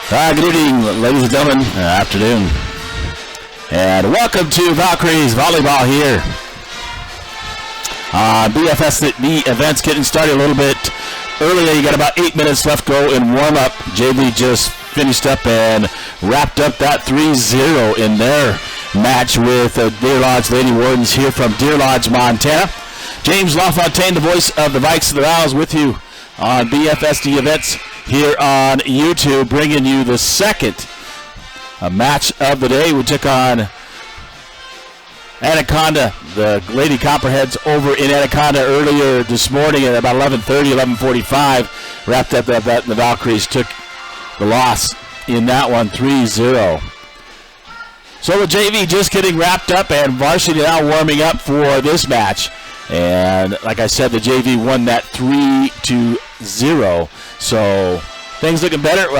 Good evening, ladies and gentlemen. Afternoon. And welcome to Valkyries Volleyball here. BFSD event's getting started a little bit earlier. You got about 8 minutes left go in warm-up. JV just finished up and wrapped up that 3-0 in their match with Deer Lodge Lady Wardens here from Deer Lodge, Montana. James LaFontaine, the voice of the Vikes and the Vals, with you on BFSD events here on YouTube, bringing you the second match of the day. We took on Anaconda, the Lady Copperheads, over in Anaconda earlier this morning at about 11:30, 11:45. Wrapped up that bet, and the Valkyries took the loss in that one, 3-0. So the JV just getting wrapped up, and varsity now warming up for this match. And like I said, the JV won that 3-0. So things looking better.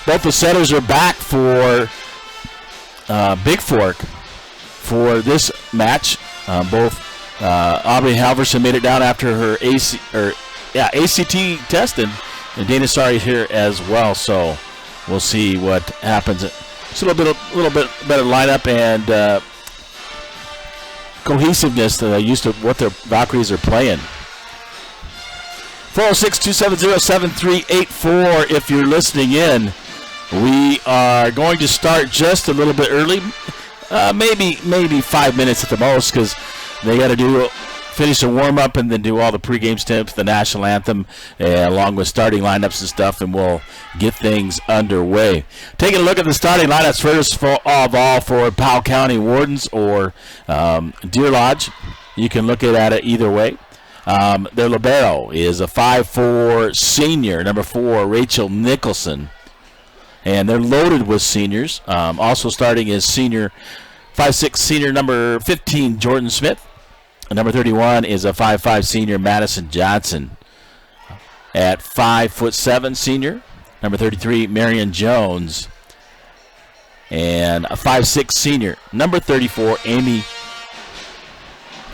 Both the setters are back for Bigfork for this match. Both Aubrey Halverson made it down after her ACT test, and Dana Sari here as well. So we'll see what happens. It's a little bit better lineup and cohesiveness used to what the Valkyries are playing. 406-270-7384 if you're listening in. We are going to start just a little bit early, maybe 5 minutes at the most, because they got to finish a warm-up and then do all the pregame steps, the national anthem, along with starting lineups and stuff, and we'll get things underway. Taking a look at the starting lineups first of all for Powell County Wardens or Deer Lodge. You can look at it either way. Their libero is a 5'4" senior, number 4, Rachel Nicholson. And they're loaded with seniors. Also starting is senior, 5'6" senior, number 15, Jordan Smith. And number 31 is a 5'5" senior, Madison Johnson. At 5'7" senior, number 33, Marion Jones. And a 5'6" senior, number 34, Amy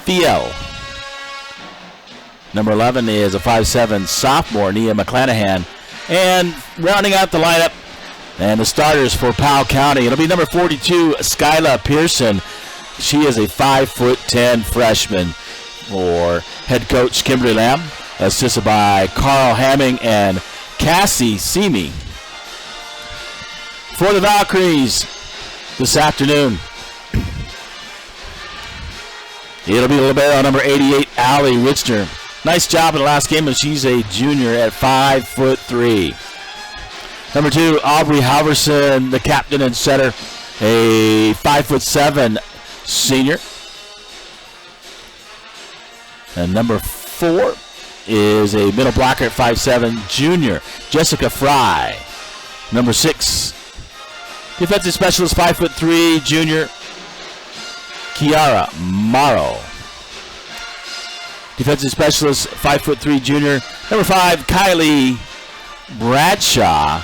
Thiel. Number 11 is a 5'7" sophomore, Nia McClanahan. And rounding out the lineup and the starters for Powell County, it'll be number 42, Skyla Pearson. She is a 5'10" freshman. For head coach Kimberly Lamb, assisted by Carl Hamming and Cassie Simi. For the Valkyries this afternoon, it'll be libero number 88, Allie Richter. Nice job in the last game, and she's a junior at 5'3". Number 2, Aubrey Halverson, the captain and setter, a 5'7" senior. And number 4 is a middle blocker at 5'7", junior, Jessica Fry. Number 6, defensive specialist, 5'3", junior, Kiara Morrow. Defensive specialist, 5'3", junior, number 5, Kylie Bradshaw.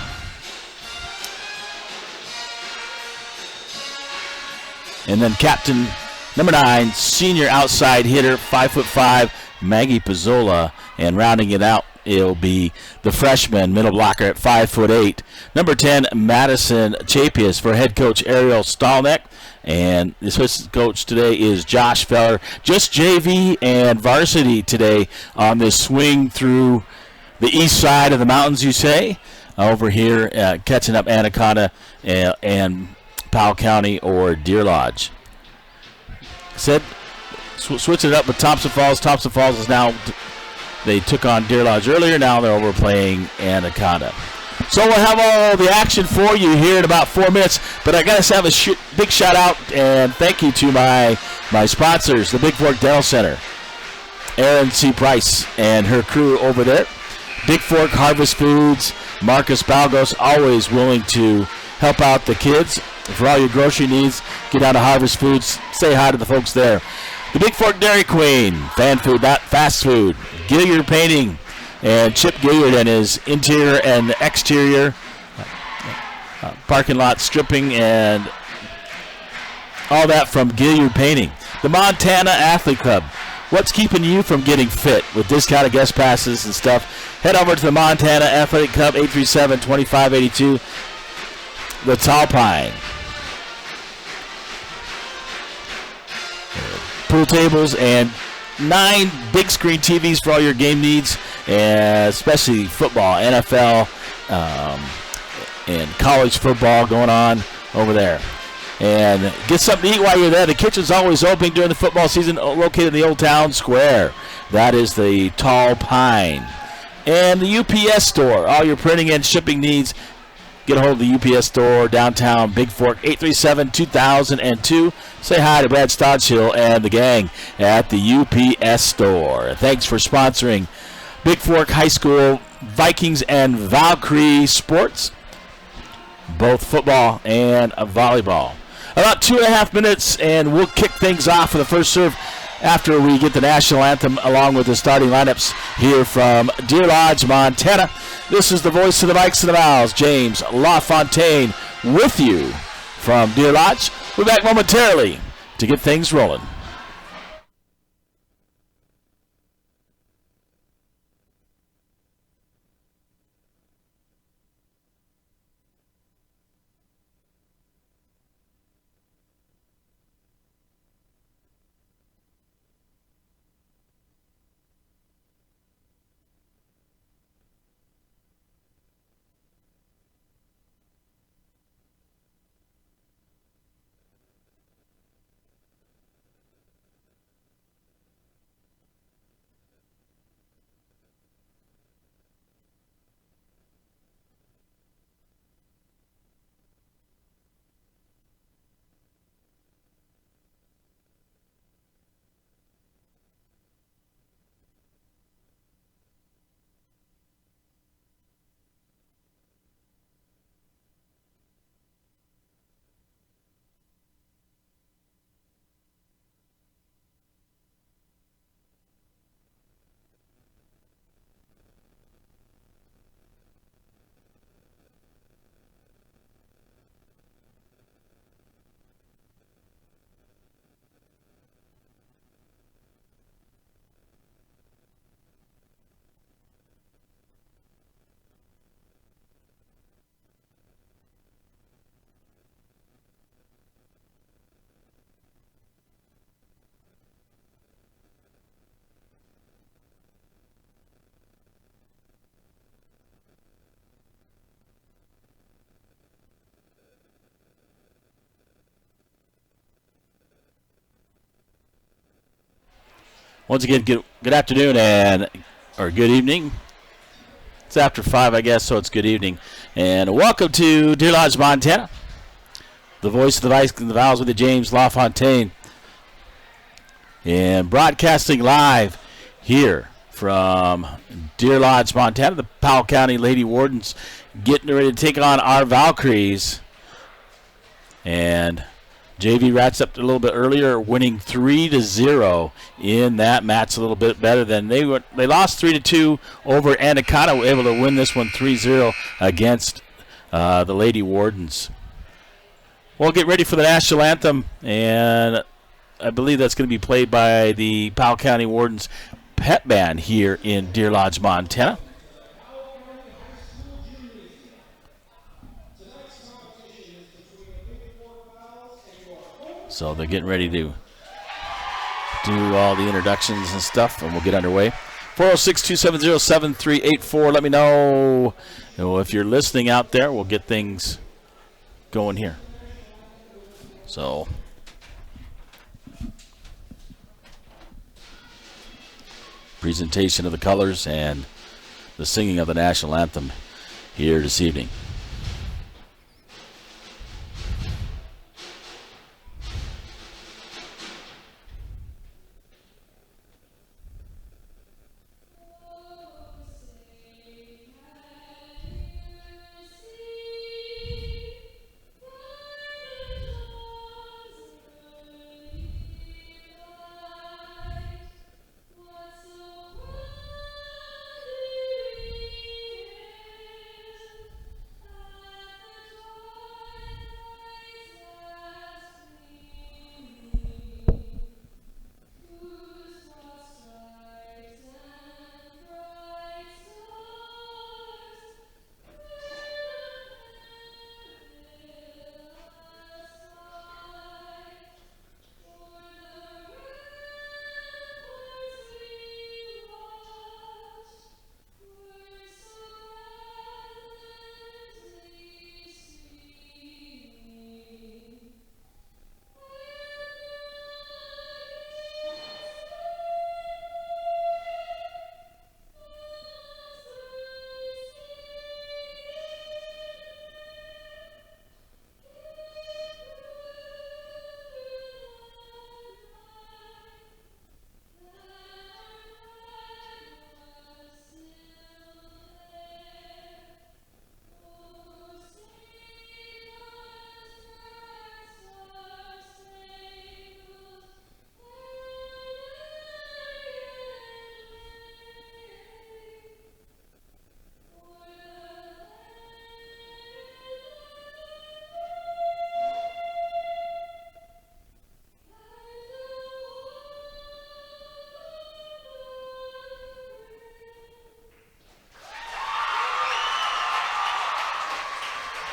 And then captain, number 9, senior outside hitter, 5'5", Maggie Pizzola. And rounding it out, it'll be the freshman middle blocker at 5'8", number 10, Madison Chapius, for head coach Ariel Stallneck. And the assistant coach today is Josh Feller. Just JV and varsity today on this swing through the east side of the mountains, you say, over here catching up Anaconda and Powell County or Deer Lodge. Said switching it up with Thompson Falls. Thompson Falls is now, they took on Deer Lodge earlier. Now they're over playing Anaconda. So we'll have all the action for you here in about 4 minutes. But I got to have a big shout out and thank you to my sponsors, the Bigfork Dental Center, Erin C. Price and her crew over there. Bigfork Harvest Foods, Marcus Balgos, always willing to help out the kids. For all your grocery needs, get down to Harvest Foods. Say hi to the folks there. The Bigfork Dairy Queen, fan food, not fast food. Gilliard Painting and Chip Gilliard and his interior and exterior parking lot stripping and all that from Gilliard Painting. The Montana Athlete Club. What's keeping you from getting fit? With discounted guest passes and stuff, head over to the Montana Athletic Cup, 837-2582, the Tall Pine. Pool tables and 9 big screen TVs for all your game needs, especially football, NFL, and college football going on over there. And get something to eat while you're there. The kitchen's always open during the football season, located in the Old Town Square. That is the Tall Pine. And the UPS store, all your printing and shipping needs. Get a hold of the UPS store, downtown Bigfork, 837-2002. Say hi to Brad Stodchill and the gang at the UPS store. Thanks for sponsoring Bigfork High School Vikings and Valkyrie sports, both football and volleyball. About 2.5 minutes, and we'll kick things off for the first serve after we get the national anthem along with the starting lineups here from Deer Lodge, Montana. This is the voice of the Vikes and the Vals, James LaFontaine, with you from Deer Lodge. We'll be back momentarily to get things rolling. Once again, good afternoon or good evening. It's after 5, I guess, so it's good evening. And welcome to Deer Lodge, Montana. The voice of the Vikes and the Vals with the James LaFontaine. And broadcasting live here from Deer Lodge, Montana. The Powell County Lady Wardens getting ready to take on our Valkyries. And JV Rats up a little bit earlier, winning 3-0 in that match. A little bit better than they lost 3-2 over Anaconda. Were able to win this one 3-0 against the Lady Wardens. We'll get ready for the national anthem, and I believe that's going to be played by the Powell County Wardens pep band here in Deer Lodge, Montana. So they're getting ready to do all the introductions and stuff, and we'll get underway. 406-270-7384. Let me know if you're listening out there. We'll get things going here. So presentation of the colors and the singing of the national anthem here this evening.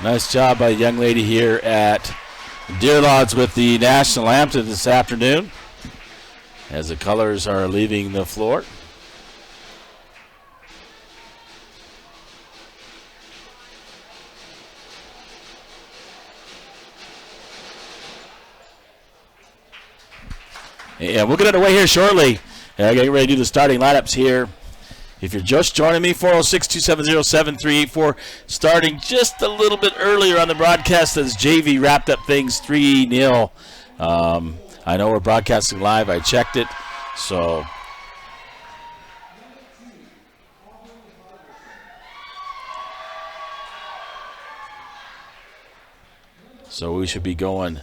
Nice job by the young lady here at Deer Lodge with the national anthem this afternoon as the colors are leaving the floor. And we'll get underway here shortly. Getting ready to do the starting lineups here. If you're just joining me, 406-270-7384, starting just a little bit earlier on the broadcast as JV wrapped up things 3-0. I know we're broadcasting live. I checked it. So we should be going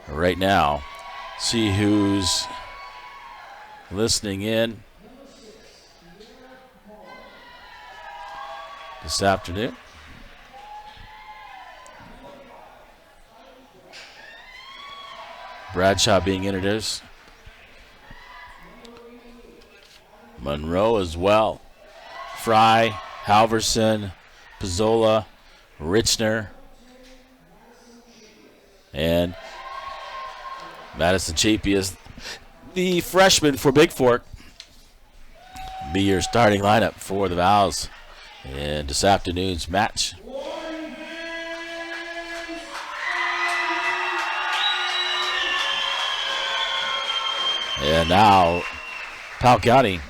right now. See who's listening in this afternoon. Bradshaw being introduced. Monroe as well. Fry, Halverson, Pizzola, Richner, and Madison Chapey is the freshman for Bigfork. Be your starting lineup for the Vals in this afternoon's match. And now, Powell County.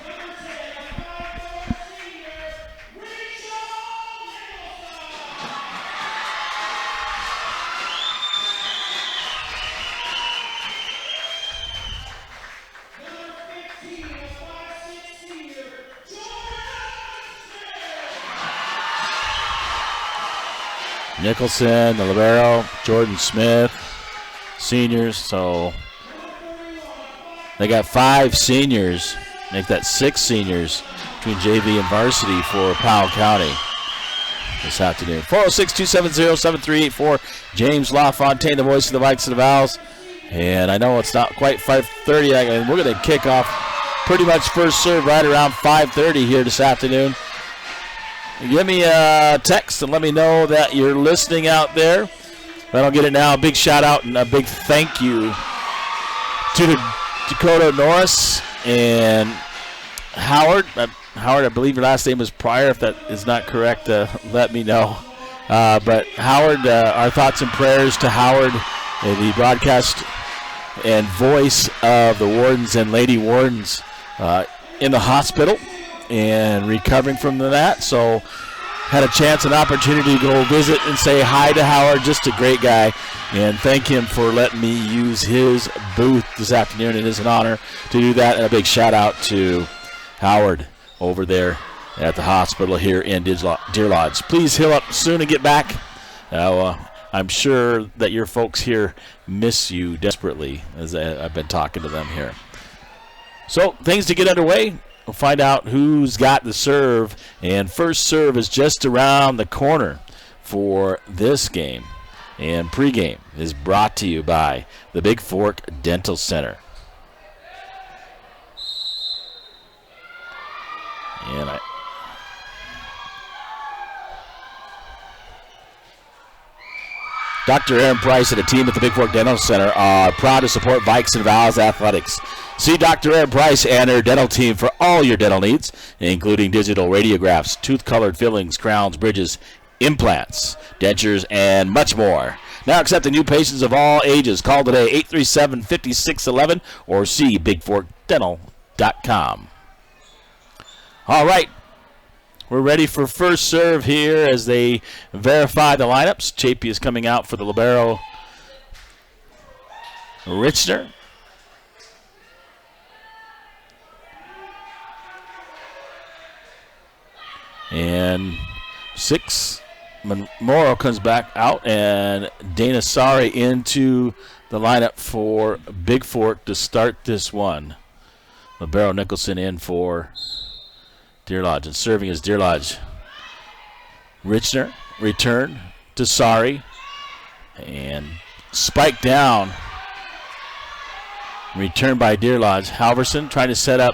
Nicholson, the libero, Jordan Smith, seniors. So they got 5 seniors, make that 6 seniors between JV and varsity for Powell County this afternoon. 406-270-7384. James LaFontaine, the voice of the Vikes of the Vals. And I know it's not quite 5:30, and we're going to kick off pretty much first serve right around 5:30 here this afternoon. Give me a text and let me know that you're listening out there. If I don't get it now, a big shout out and a big thank you to Dakota Norris and Howard. Howard, I believe your last name is Pryor. If that is not correct, let me know. But Howard, our thoughts and prayers to Howard, the broadcast and voice of the wardens and lady wardens in the hospital and recovering from that. So had a chance, an opportunity to go visit and say hi to Howard. Just a great guy, and thank him for letting me use his booth this afternoon. It is an honor to do that, and a big shout out to Howard over there at the hospital here in Deer Lodge. Please heal up soon and get back. I'm sure that your folks here miss you desperately, as I've been talking to them here. So things to get underway. We'll find out who's got the serve, and first serve is just around the corner for this game. And pregame is brought to you by the Bigfork Dental Center. And Dr. Aaron Price and a team at the Bigfork Dental Center are proud to support Vikes and Vals athletics. See Dr. Aaron Price and her dental team for all your dental needs, including digital radiographs, tooth-colored fillings, crowns, bridges, implants, dentures, and much more. Now accepting new patients of all ages. Call today, 837-5611, or see bigforkdental.com. All right. We're ready for first serve here as they verify the lineups. Chapey is coming out for the libero. Richner. And 6. Morrow comes back out, and Dana Sari into the lineup for Bigfork to start this one. Libero Nicholson in for Deer Lodge, and serving is Deer Lodge. Richner, return to Sari, and spike down. Return by Deer Lodge. Halverson trying to set up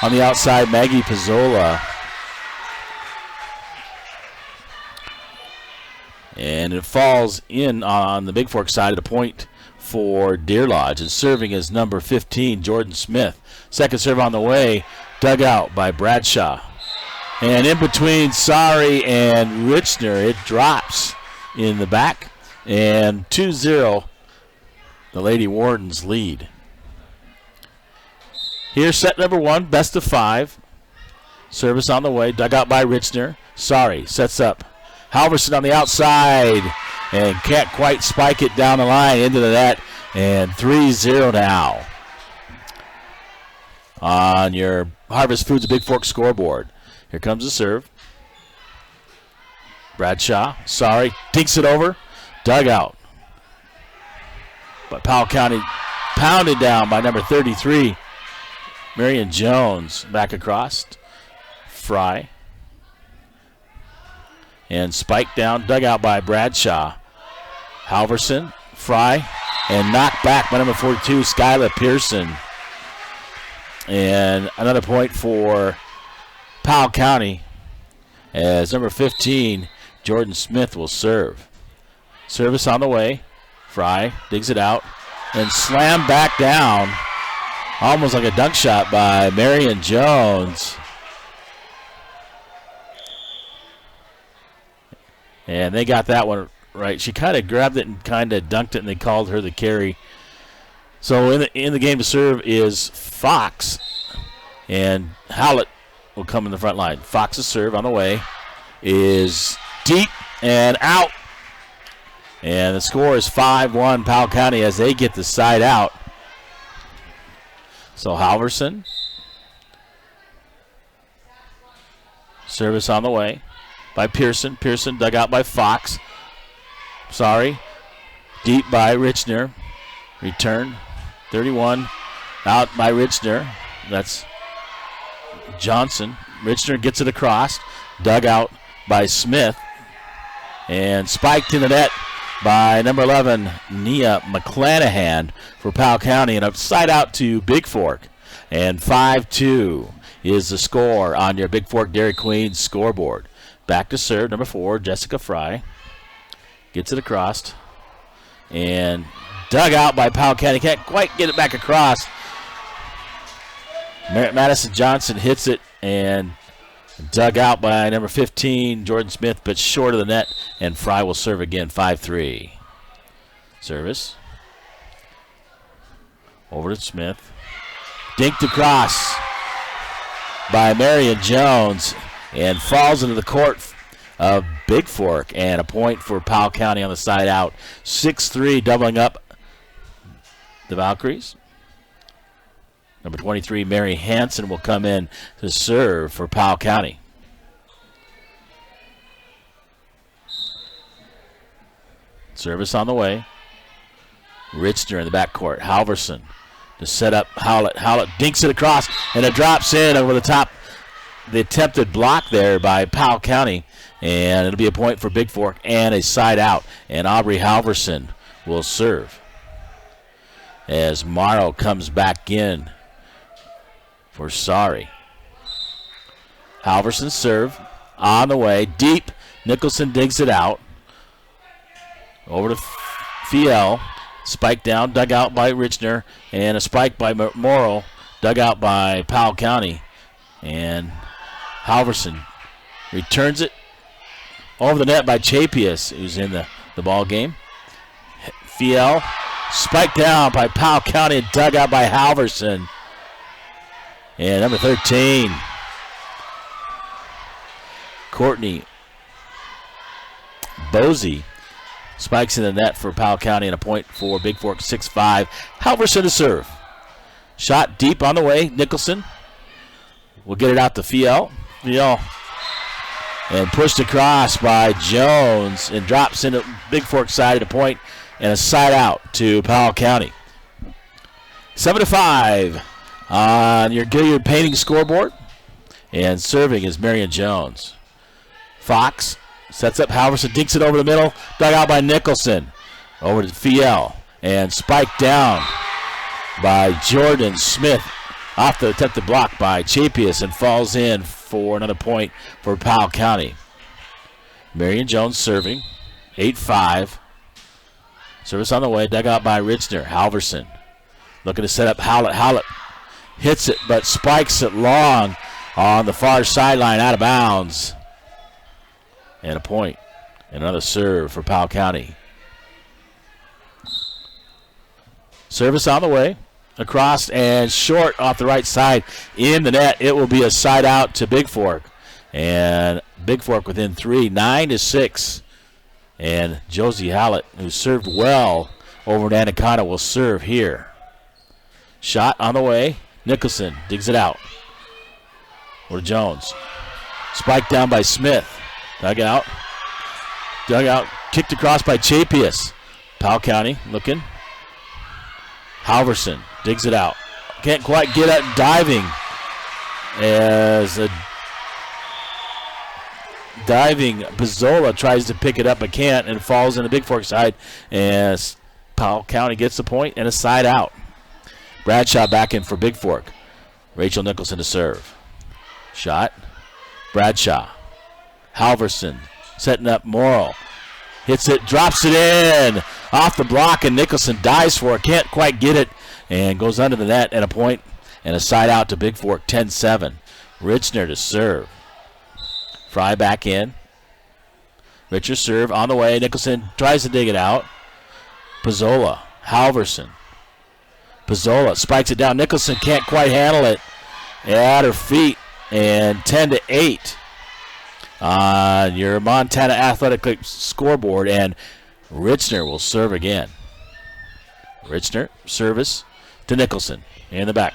on the outside. Maggie Pizzola. And it falls in on the Bigfork side of the point for Deer Lodge. And serving is number 15, Jordan Smith. Second serve on the way, dug out by Bradshaw. And in between Sari and Richner, it drops in the back. And 2-0, the Lady Wardens lead. Here's set number 1, best of 5. Service on the way, dug out by Richner. Sari sets up. Halverson on the outside and can't quite spike it down the line into the net. And 3-0 now on your Harvest Foods Bigfork scoreboard. Here comes the serve. Bradshaw, Sari, dinks it over. Dug out. But Powell County pounded down by number 33, Marion Jones. Back across. Fry. And spiked down, dug out by Bradshaw. Halverson, Fry, and knocked back by number 42, Skyla Pearson. And another point for Powell County as number 15, Jordan Smith, will serve. Service on the way. Fry digs it out and slammed back down, almost like a dunk shot by Marion Jones. And they got that one right. She kind of grabbed it and kind of dunked it, and they called her the carry. So in the game to serve is Fox, and Howlett will come in the front line. Fox's serve on the way is deep and out. And the score is 5-1 Powell County as they get the side out. So Halverson. Service on the way by Pearson. Pearson dug out by Fox. Sorry. Deep by Richner. Return. 31. Out by Richner. That's Johnson. Richner gets it across. Dug out by Smith. And spiked in the net by number 11, Nia McClanahan for Powell County. And upside out to Bigfork. And 5-2 is the score on your Bigfork Dairy Queen scoreboard. Back to serve, number 4, Jessica Fry. Gets it across. And dug out by Powell County. Can't quite get it back across. Madison Johnson hits it and dug out by number 15, Jordan Smith, but short of the net. And Fry will serve again, 5-3. Service. Over to Smith. Dinked across by Marion Jones and falls into the court of Bigfork, and a point for Powell County on the side out. 6-3, doubling up the Valkyries. Number 23, Mary Hansen, will come in to serve for Powell County. Service on the way. Richner in the backcourt. Halverson to set up Howlett. Howlett dinks it across, and it drops in over the top. The attempted block there by Powell County, and it'll be a point for Bigfork and a side out. And Aubrey Halverson will serve as Morrow comes back in for Sari. Halverson serve on the way, deep. Nicholson digs it out. Over to Fiel. Spike down, dug out by Richner, and a spike by Morrow, dug out by Powell County. And Halverson returns it over the net by Chapius, who's in the ball game. Fiel, spiked down by Powell County and dug out by Halverson. And number 13, Courtney Bosey, spikes in the net for Powell County, and a point for Bigfork. 6-5. Halverson to serve. Shot deep on the way. Nicholson will get it out to Fiel. Fiel. And pushed across by Jones and drops into Bigfork side of the point, and a side out to Powell County. 7-5 on your Gilliard Painting scoreboard. And serving is Marion Jones. Fox sets up Halverson, dinks it over the middle, dug out by Nicholson. Over to Fiel, and spiked down by Jordan Smith. Off the attempted block by Chapius, and falls in for another point for Powell County. Marion Jones serving. 8-5. Service on the way, dug out by Richner. Halverson looking to set up Howlett. Howlett hits it, but spikes it long on the far sideline, out of bounds. And a point. And another serve for Powell County. Service on the way. Across and short off the right side in the net. It will be a side out to Bigfork. And Bigfork within 3, 9-6. And Josie Hallett, who served well over in Anaconda, will serve here. Shot on the way. Nicholson digs it out. Or Jones. Spiked down by Smith. Dug out. Kicked across by Chapius. Powell County looking. Halverson digs it out. Can't quite get it. Diving. As a diving Pizzola tries to pick it up but can't, and falls in the Bigfork side as Powell County gets the point and a side out. Bradshaw back in for Bigfork. Rachel Nicholson to serve. Shot. Bradshaw. Halverson setting up Morrow. Hits it, drops it in. Off the block, and Nicholson dives for it. Can't quite get it, and goes under the net, and a point and a side out to Bigfork, 10-7. Richner to serve. Fry back in. Richard serve on the way. Nicholson tries to dig it out. Pizzola. Halverson. Pizzola spikes it down. Nicholson can't quite handle it at her feet. And 10-8 on your Montana Athletic scoreboard. And Richner will serve again. Richner, service to Nicholson. In the back.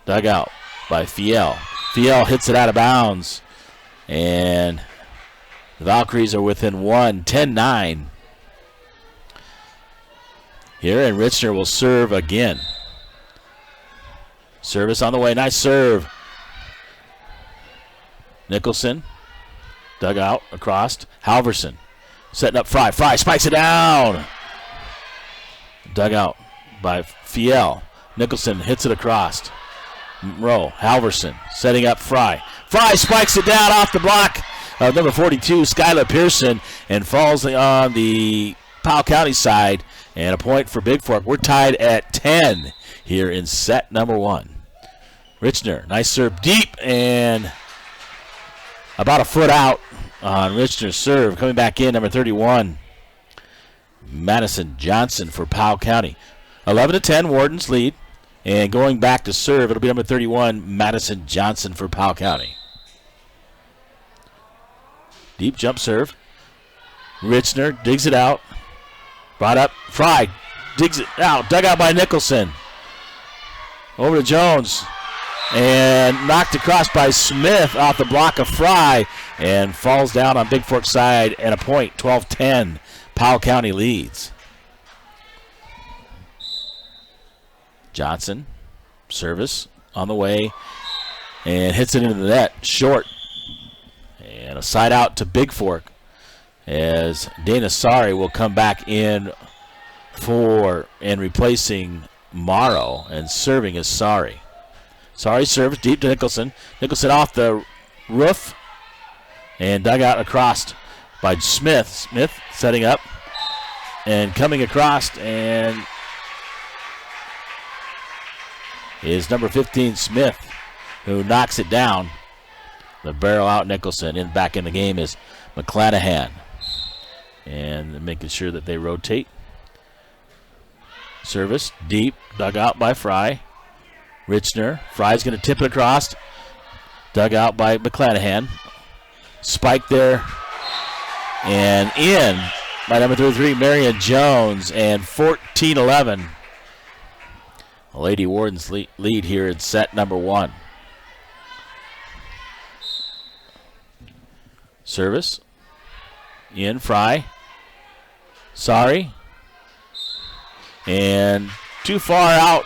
Dug out by Fiel. Fiel hits it out of bounds. And the Valkyries are within 1, 10-9. Here, and Richner will serve again. Service on the way. Nice serve. Nicholson. Dug out across. Halverson. Setting up Fry. Fry spikes it down. Dug out by Fiel. Nicholson hits it across. Rowe. Halverson setting up Fry. Fry spikes it down off the block of number 42, Skylar Pearson, and falls on the Powell County side. And a point for Bigfork. We're tied at 10 here in set number 1. Richner, nice serve deep, and about a foot out on Richner's serve. Coming back in, number 31, Madison Johnson for Powell County. 11-10, Wardens lead. And going back to serve, it'll be number 31, Madison Johnson for Powell County. Deep jump serve. Richner digs it out. Brought up. Fry digs it out. Dug out by Nicholson. Over to Jones. And knocked across by Smith off the block of Fry. And falls down on Bigfork side and a point. 12-10. Powell County leads. Johnson, service on the way, and hits it into the net, short. And a side out to Bigfork as Dana Sari will come back in for and replacing Morrow, and serving is Sari. Sari serves deep to Nicholson. Nicholson off the roof and dug out across by Smith. Smith setting up and coming across, and is number 15, Smith, who knocks it down. The barrel out Nicholson. And back in the game is McClanahan. And making sure that they rotate. Service deep, dug out by Fry. Richner. Fry's going to tip it across. Dug out by McClanahan. Spike there. And in by number 33, Marion Jones. And 14-11. Lady Wardens lead here in set number 1. Service. In Fry. Sorry. And too far out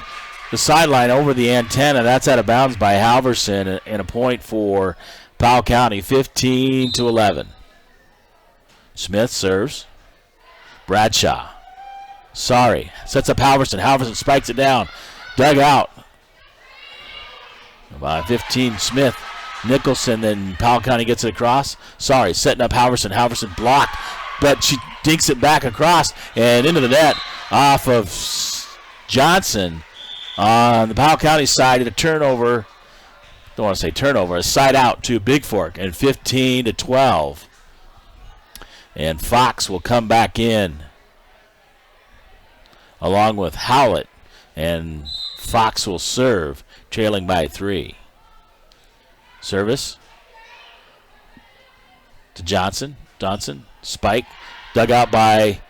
the sideline over the antenna. That's out of bounds by Halverson, and a point for Powell County, 15-11. Smith serves. Bradshaw. Sorry. Sets up Halverson. Halverson spikes it down. Dug out by 15, Smith. Nicholson, then Powell County gets it across. Sorry, setting up Halverson. Halverson blocked but she dinks it back across and into the net off of Johnson. On the Powell County side, a turnover. Don't want to say turnover. A side out to Bigfork, and 15-12. And Fox will come back in along with Howlett, and Fox will serve, trailing by 3. Service to Johnson. Johnson, spike, dug out by,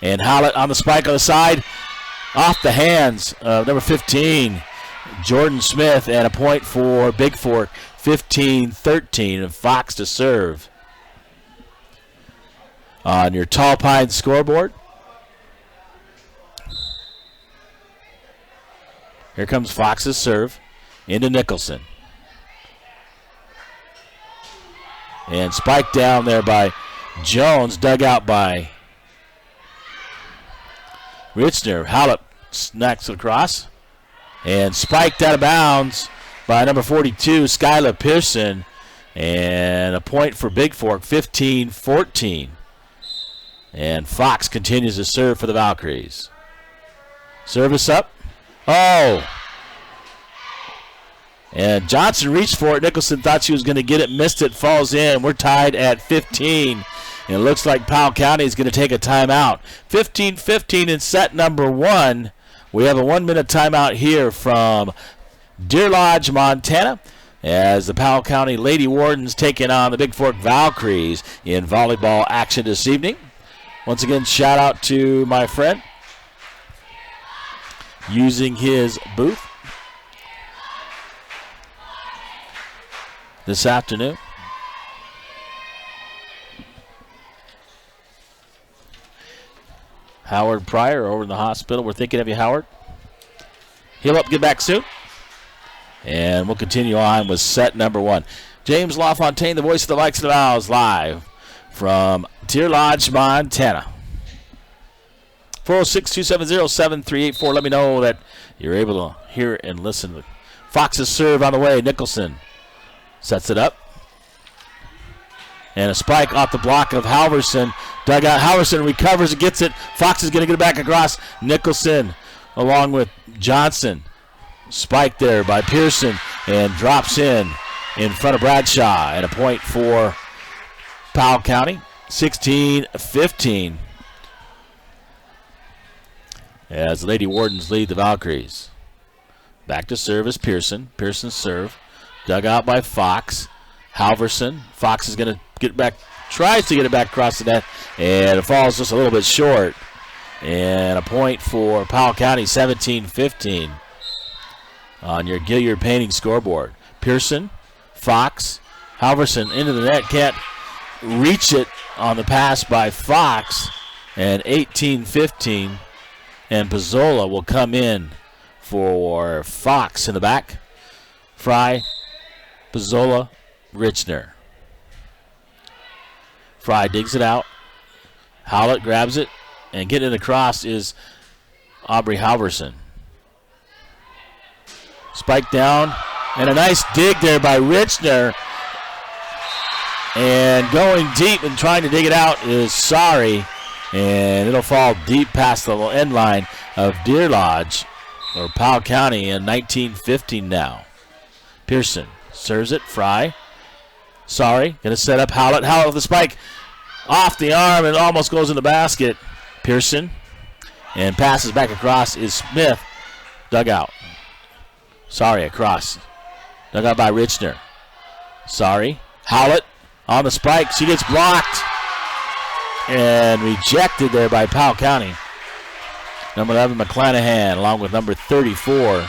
and Howlett on the spike on the side, off the hands of number 15, Jordan Smith, and a point for Bigfork, 15-13, and Fox to serve. On your Tall Pine scoreboard, here comes Fox's serve into Nicholson. And spiked down there by Jones, dug out by Richner. Howlett snacks across and spiked out of bounds by number 42, Skylar Pearson. And a point for Bigfork, 15-14. And Fox continues to serve for the Valkyries. Service up. Oh! And Johnson reached for it. Nicholson thought she was going to get it, missed it, falls in. We're tied at 15. And it looks like Powell County is going to take a timeout. 15-15 in set number 1. We have a 1-minute timeout here from Deer Lodge, Montana, as the Powell County Lady Wardens taking on the Bigfork Valkyries in volleyball action this evening. Once again, shout out to my friend using his booth this afternoon. Howard Pryor over in the hospital. We're thinking of you, Howard. Heal up, get back soon. And we'll continue on with set number 1. James LaFontaine, the voice of the Vikes of the Vals, live from Deer Lodge, Montana. 406-270-7384. Let me know that you're able to hear and listen. Fox's serve on the way. Nicholson sets it up. And a spike off the block of Halverson. Dug out. Halverson recovers and gets it. Fox is going to get it back across. Nicholson along with Johnson. Spike there by Pearson and drops in front of Bradshaw. And a point for Powell County. 16-15. As the Lady Wardens lead the Valkyries. Back to service, Pearson. Pearson's serve. Dug out by Fox. Halverson. Fox is going to get back, tries to get it back across the net, and it falls just a little bit short. And a point for Powell County, 17-15 on your Gilliard Painting scoreboard. Pearson, Fox, Halverson into the net. Can't reach it on the pass by Fox. And 18-15. And Pizzola will come in for Fox in the back. Fry, Pizzola, Richner. Fry digs it out. Howlett grabs it. And getting it across is Aubrey Halverson. Spike down. And a nice dig there by Richner. And going deep and trying to dig it out is Sorry. And it'll fall deep past the end line of Deer Lodge, or Powell County, in 19-15 now. Pearson serves it. Fry. Sorry. Going to set up Howlett. Howlett with the spike. Off the arm and almost goes in the basket. Pearson. And passes back across is Smith. Dug out. Sorry across. Dug out by Richner. Sorry. Howlett on the spike. She gets blocked. And rejected there by Powell County. Number 11, McClanahan, along with number 34,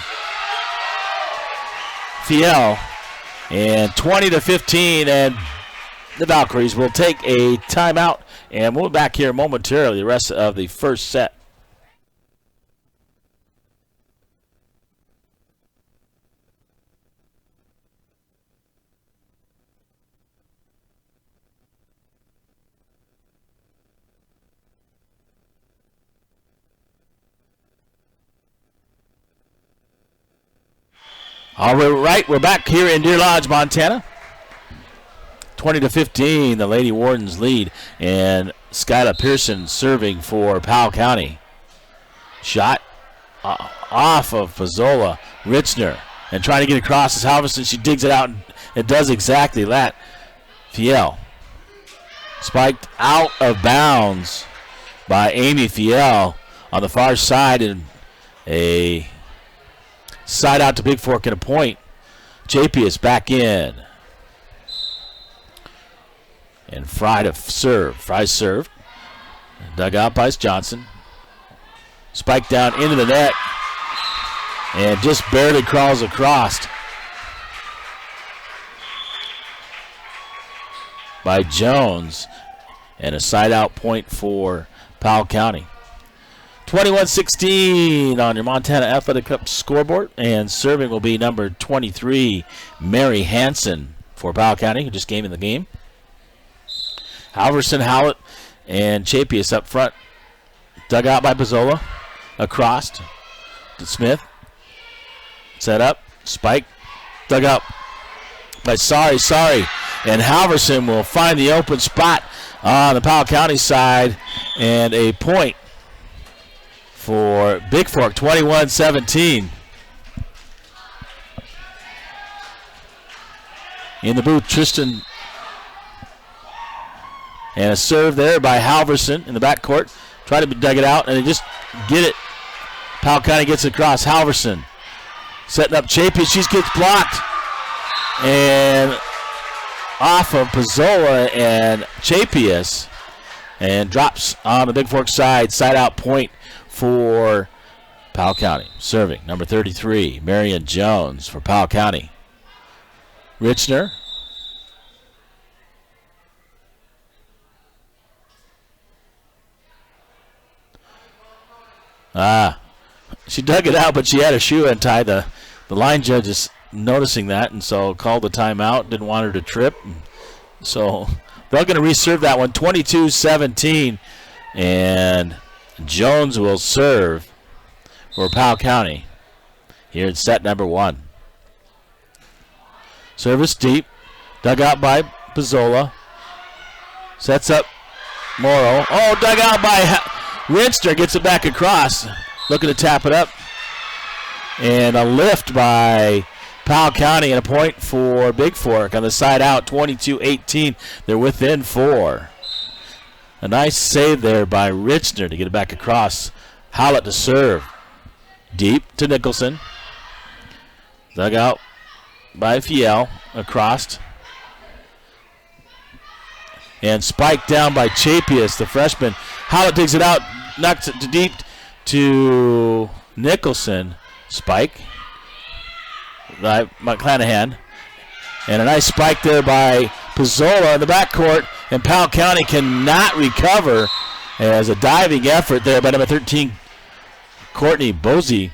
Fiel. And 20-15, and the Valkyries will take a timeout. And we'll be back here momentarily, the rest of the first set. All right, we're back here in Deer Lodge, Montana. 20-15, the Lady Wardens lead, and Skyla Pearson serving for Powell County. Shot off of Pizzola. Richner, and trying to get across is Halverson. She digs it out, and it does exactly that. Fiel spiked out of bounds by Amy Fiel on the far side, and a side out to Bigfork and a point. JP is back in. And Fry to serve. Fry served. Dug out by Johnson. Spike down into the net. And just barely crawls across by Jones. And a side out point for Powell County. 21-16 on your Montana Athletic Cup scoreboard. And serving will be number 23, Mary Hansen for Powell County, who just came in the game. Halverson, Howlett, and Chapius up front. Dug out by Pizzola. Across to Smith. Set up. Spike. Dug out by Sorry. And Halverson will find the open spot on the Powell County side. And a point for Bigfork, 21-17. In the booth, Tristan. And a serve there by Halverson in the backcourt. Try to dug it out, and they just get it. Powell County gets it across. Halverson setting up Chapius. She gets blocked. And off of Pizzola and Chapius. And drops on the Bigfork side. Side out point for Powell County. Serving, number 33, Marion Jones for Powell County. Richner. She dug it out, but she had a shoe untied. The line judge is noticing that, and so called the timeout. Didn't want her to trip. So they're going to reserve that one, 22-17. And Jones will serve for Powell County here in set number 1. Service deep. Dug out by Pizzola. Sets up Morrow. Oh, dug out by Rinster. Gets it back across. Looking to tap it up. And a lift by Powell County and a point for Bigfork on the side out, 22-18. They're within 4. A nice save there by Richner to get it back across. Howlett to serve. Deep to Nicholson. Dug out by Fiel. Across. And spiked down by Chapius, the freshman. Howlett digs it out. Knocks it to deep to Nicholson. Spike by McClanahan. And a nice spike there by Pizzola in the backcourt. And Powell County cannot recover as a diving effort there by number 13, Courtney Bosey.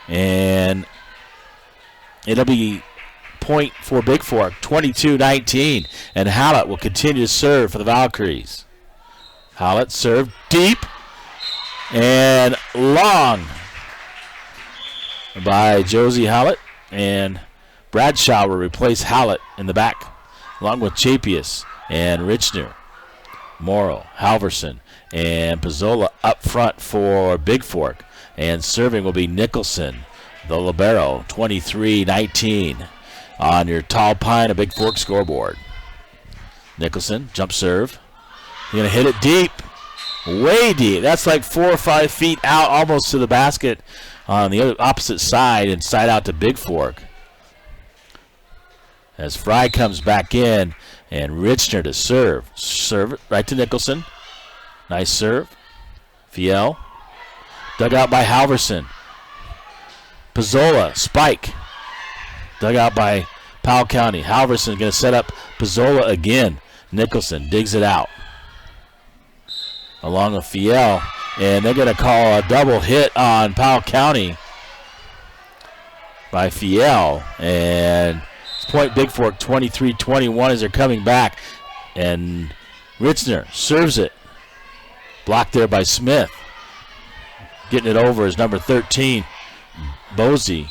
And it'll be point for Bigfork, 22-19. And Howlett will continue to serve for the Valkyries. Howlett served deep and long by Josie Howlett. And Bradshaw will replace Howlett in the back, along with Chapius and Richner, Morrow, Halverson, and Pizzola up front for Bigfork. And serving will be Nicholson, the libero, 23-19 on your Tall Pine, a Bigfork scoreboard. Nicholson, jump serve. You're going to hit it deep, way deep. That's like 4 or 5 feet out, almost to the basket on the opposite side, and side out to Bigfork. As Fry comes back in, and Richner to serve. Serve it right to Nicholson. Nice serve. Fiel. Dug out by Halverson. Pizzola, spike. Dug out by Powell County. Halverson going to set up Pizzola again. Nicholson digs it out. Along with Fiel. And they're going to call a double hit on Powell County by Fiel. And it's point Bigfork, 23-21 as they're coming back. And Richner serves it. Blocked there by Smith. Getting it over is number 13, Bosey.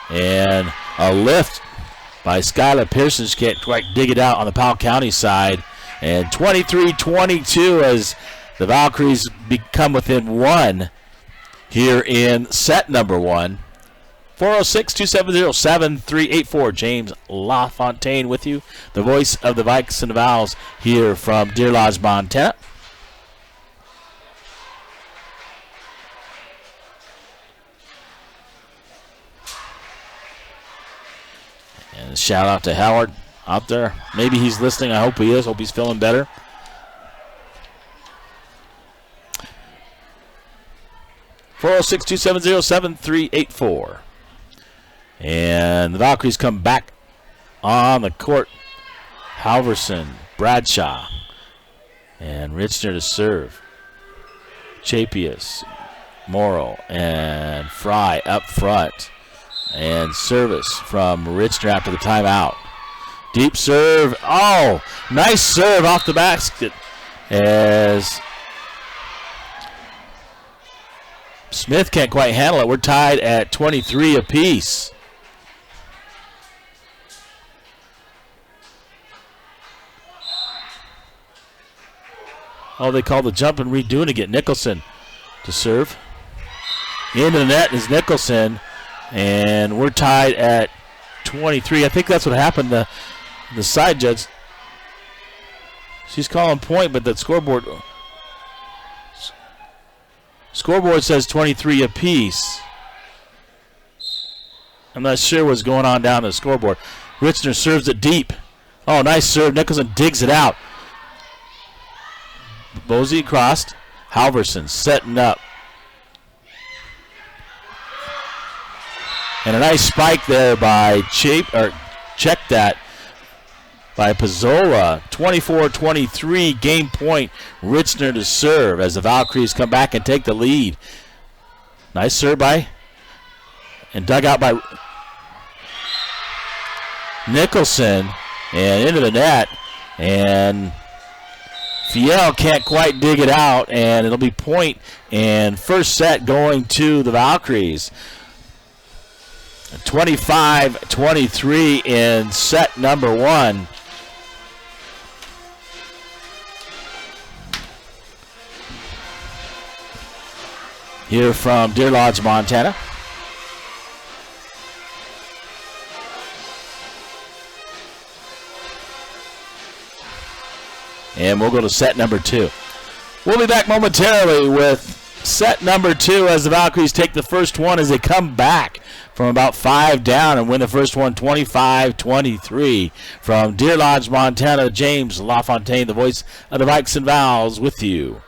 And a lift by Skylar Pearson. She can't quite dig it out on the Powell County side. And 23-22 as the Valkyries become within one here in set number one. 406-270-7384. James LaFontaine with you, the voice of the Vikes and the Vals here from Deer Lodge, Montana. And a shout out to Howard out there. Maybe he's listening. I hope he is. Hope he's feeling better. (406-270-7384). And the Valkyries come back on the court. Halverson, Bradshaw, and Richner to serve. Chapius, Morrow, and Fry up front. And service from Richner after the timeout. Deep serve. Oh, nice serve off the basket as Smith can't quite handle it. We're tied at 23 apiece. Oh, they call the jump and redo to get Nicholson to serve. Into the net is Nicholson, and we're tied at 23. I think that's what happened. The side judge, she's calling point, but the scoreboard says 23 apiece. I'm not sure what's going on down the scoreboard. Richner serves it deep. Oh, nice serve. Nicholson digs it out. Bosey crossed. Halverson setting up. And a nice spike there by check that by Pizzola. 24-23, game point. Richner to serve as the Valkyries come back and take the lead. Nice serve by and dug out by Nicholson and into the net. And Fiel can't quite dig it out, and it'll be point and first set going to the Valkyries. 25-23 in set number one. Here from Deer Lodge, Montana. And we'll go to set number two. We'll be back momentarily with set number two as the Valkyries take the first one as they come back from about 5 down and win the first one 25-23. From Deer Lodge, Montana, James LaFontaine, the voice of the Vikes and Vals, with you.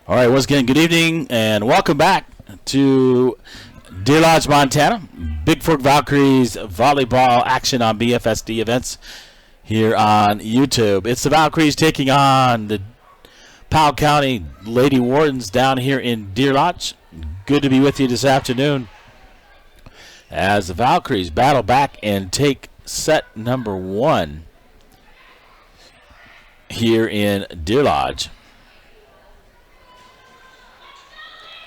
All right, once again, good evening and welcome back to Deer Lodge, Montana. Bigfork Valkyries volleyball action on BFSD events here on YouTube. It's the Valkyries taking on the Powell County Lady Wardens down here in Deer Lodge. Good to be with you this afternoon as the Valkyries battle back and take set number one here in Deer Lodge.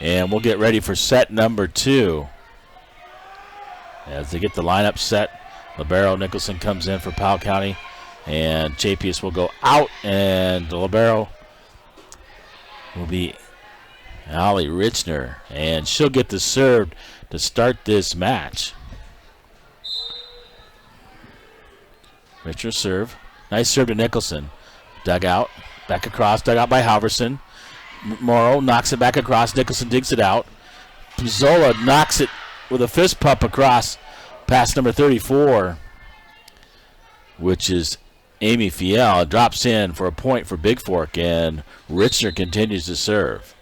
And we'll get ready for set number two as they get the lineup set. Libero Nicholson comes in for Powell County, and Chapius will go out, and the Libero will be Allie Richner, and she'll get the serve to start this match. Richner serve. Nice serve to Nicholson. Dug out. Back across. Dug out by Halverson. Morrow knocks it back across. Nicholson digs it out. Pizzola knocks it with a fist pump across past number 34, which is Amy Fiel. Drops in for a point for Bigfork, and Richner continues to serve.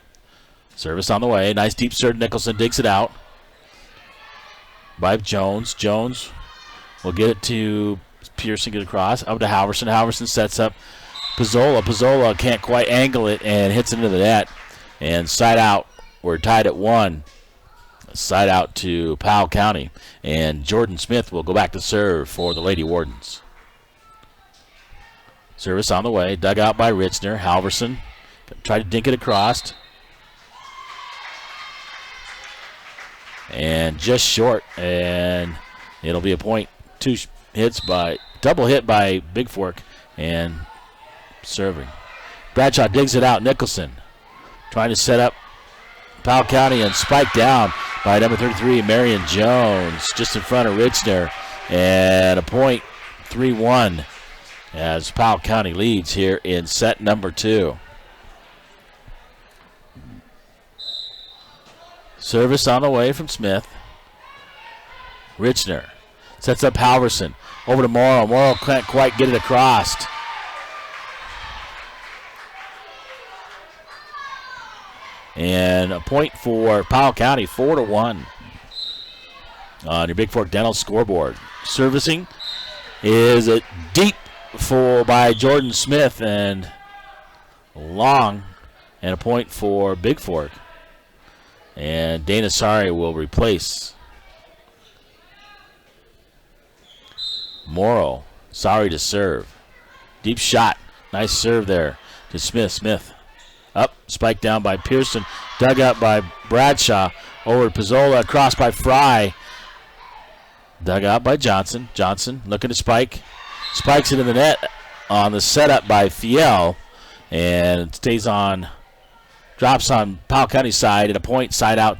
Service on the way. Nice deep serve. Nicholson digs it out by Jones. Jones will get it to Pearson, get across. Up to Halverson. Halverson sets up Pizzola. Pizzola can't quite angle it and hits it into the net. And side out. We're tied at 1. Side out to Powell County. And Jordan Smith will go back to serve for the Lady Wardens. Service on the way. Dug out by Richner. Halverson tried to dink it across. And just short. And it'll be a point. 2 hits by, double hit by Bigfork and serving. Bradshaw digs it out. Nicholson trying to set up Powell County and spiked down by number 33, Marion Jones, just in front of Richner. And a point, 3-1, as Powell County leads here in set number 2. Service on the way from Smith. Richner sets up Halverson. Over to Morrow. Morrow can't quite get it across. And a point for Powell County, 4-1 on your Bigfork Dental scoreboard. Servicing is a deep full by Jordan Smith and long, and a point for Bigfork. And Dana Sari will replace Morrow. Sorry to serve. Deep shot. Nice serve there to Smith. Smith up. Spiked down by Pearson. Dug up by Bradshaw. Over to Pizzola. Across by Fry. Dug out by Johnson. Johnson looking to spike. Spikes it in the net on the setup by Fiel. And it stays on. Drops on Powell County's side at a point. Side out.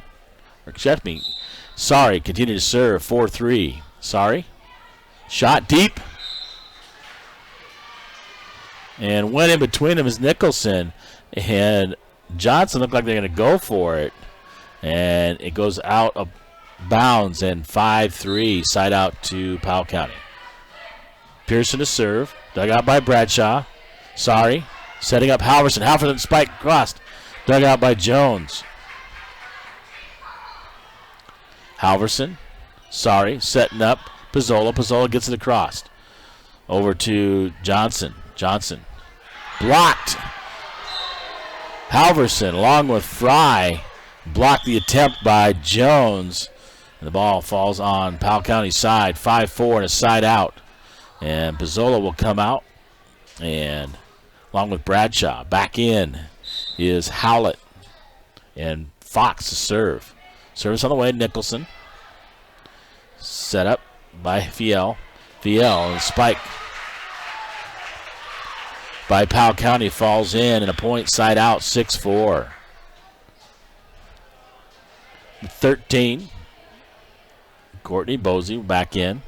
Or excuse me. Sorry. Continue to serve. 4-3. Sorry. Shot deep. And went in between them is Nicholson. And Johnson looked like they're going to go for it. And it goes out of bounds. And 5-3. Side out to Powell County. Pearson to serve. Dug out by Bradshaw. Sorry. Setting up Halverson. Halverson spike crossed. Dug out by Jones. Halverson. Sorry. Setting up. Pizzola. Pizzola gets it across. Over to Johnson. Johnson. Blocked. Halverson along with Fry. Blocked the attempt by Jones. And the ball falls on Powell County's side. 5-4 and a side out. And Pizzola will come out. And along with Bradshaw. Back in is Howlett. And Fox to serve. Service on the way. Nicholson. Set up by Fiel. Fiel and spike by Powell County falls in, and a point side out, 6-4. 13. Courtney Bosey back in,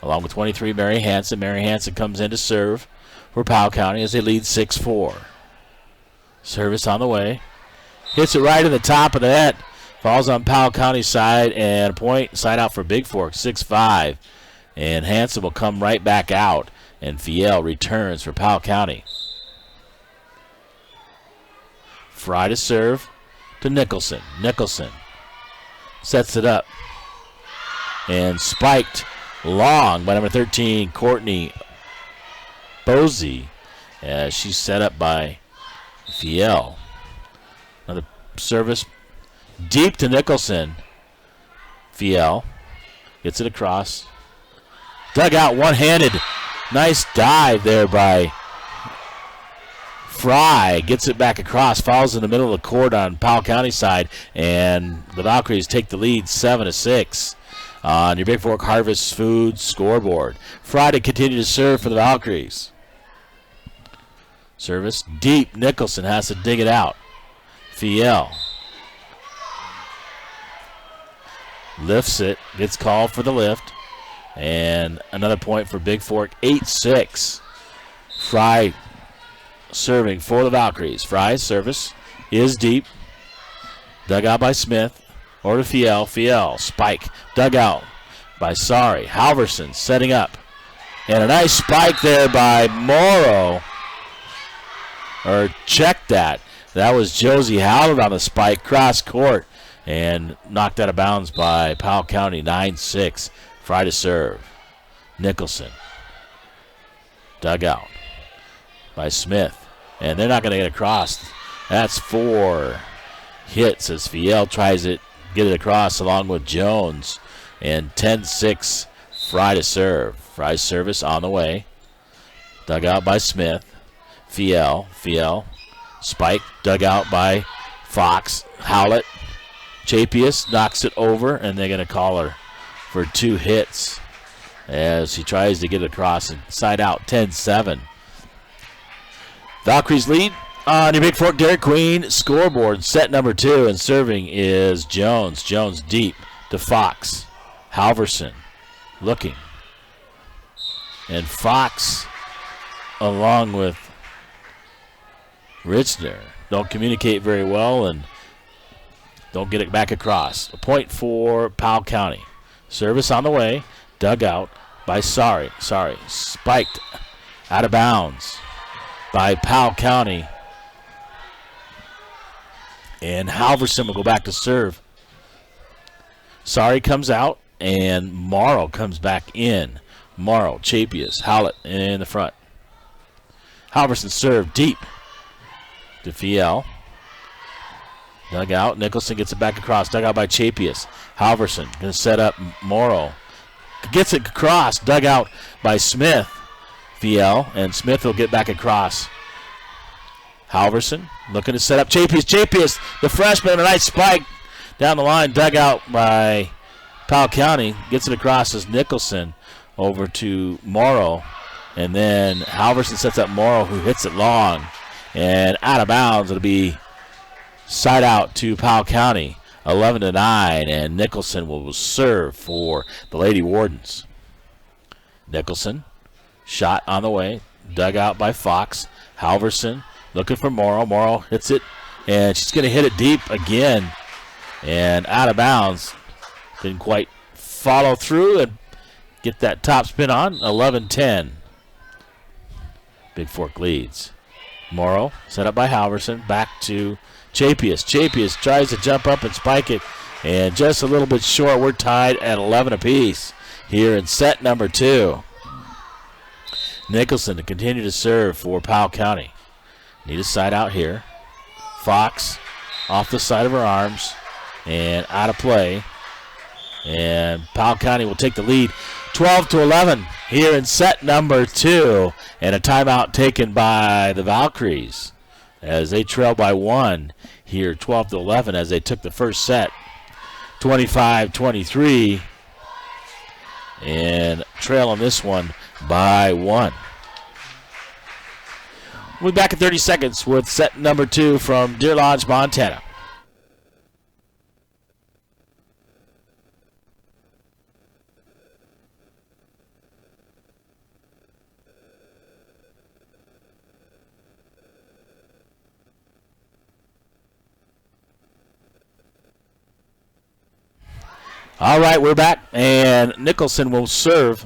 along with 23, Mary Hansen. Mary Hansen comes in to serve for Powell County as they lead 6-4. Service on the way. Hits it right in the top of the net. Falls on Powell County's side, and a point side out for Bigfork, 6-5. And Hansen will come right back out, and Fiel returns for Powell County. Fry to serve to Nicholson. Nicholson sets it up. And spiked long by number 13, Courtney Bosey, as she's set up by Fiel. Another service deep to Nicholson. Fiel gets it across. Dug out one-handed. Nice dive there by Fry. Gets it back across. Falls in the middle of the court on Powell County side. And the Valkyries take the lead 7-6 on your Bigfork Harvest Foods scoreboard. Fry to continue to serve for the Valkyries. Service deep. Nicholson has to dig it out. Fiel lifts it, gets called for the lift, and another point for Bigfork, 8-6. Fry serving for the Valkyries. Fry's service is deep, dug out by Smith, or to Fiel. Fiel, spike, dug out by Sari. Halverson setting up, and a nice spike there by Morrow, or check that. That was Josie Howland on the spike, cross court, and knocked out of bounds by Powell County, 9-6. Fry to serve. Nicholson. Dug out by Smith. And they're not going to get across. That's 4 hits as Fiel tries it, get it across along with Jones. And 10-6, Fry to serve. Fry's service on the way. Dug out by Smith. Fiel. Spike dug out by Fox. Howlett. Chapius knocks it over, and they're going to call her for 2 hits as he tries to get it across and side out. 10-7. Valkyries lead on your Bigfork Dairy Queen scoreboard. Set number 2, and serving is Jones. Jones deep to Fox. Halverson looking. And Fox, along with Richner, don't communicate very well and don't get it back across. A point for Powell County. Service on the way. Dug out by Sari. Spiked out of bounds by Powell County. And Halverson will go back to serve. Sari comes out, and Morrow comes back in. Morrow, Chapius, Howlett in the front. Halverson served deep to Fiel. Dug out. Nicholson gets it back across. Dug out by Chapius. Halverson going to set up Morrow. Gets it across. Dug out by Smith. Fiel. And Smith will get back across. Halverson looking to set up Chapius. Chapius, the freshman, a nice spike down the line. Dug out by Powell County. Gets it across as Nicholson over to Morrow. And then Halverson sets up Morrow, who hits it long. And out of bounds, it'll be side out to Powell County, 11-9, and Nicholson will serve for the Lady Wardens. Nicholson, shot on the way, dug out by Fox. Halverson looking for Morrow. Morrow hits it, and she's going to hit it deep again, and out of bounds. Didn't quite follow through and get that top spin on. 11-10. Bigfork leads. Morrow set up by Halverson, back to Chapius. Chapius tries to jump up and spike it, and just a little bit short. We're tied at 11 apiece here in set number 2. Nicholson to continue to serve for Powell County. Need a side out here. Fox off the side of her arms and out of play. And Powell County will take the lead 12-11 here in set number 2. And a timeout taken by the Valkyries as they trail by 1 here, 12-11, as they took the first set, 25-23, and trail on this one by 1. We'll be back in 30 seconds with set number 2 from Deer Lodge, Montana. All right, we're back, and Nicholson will serve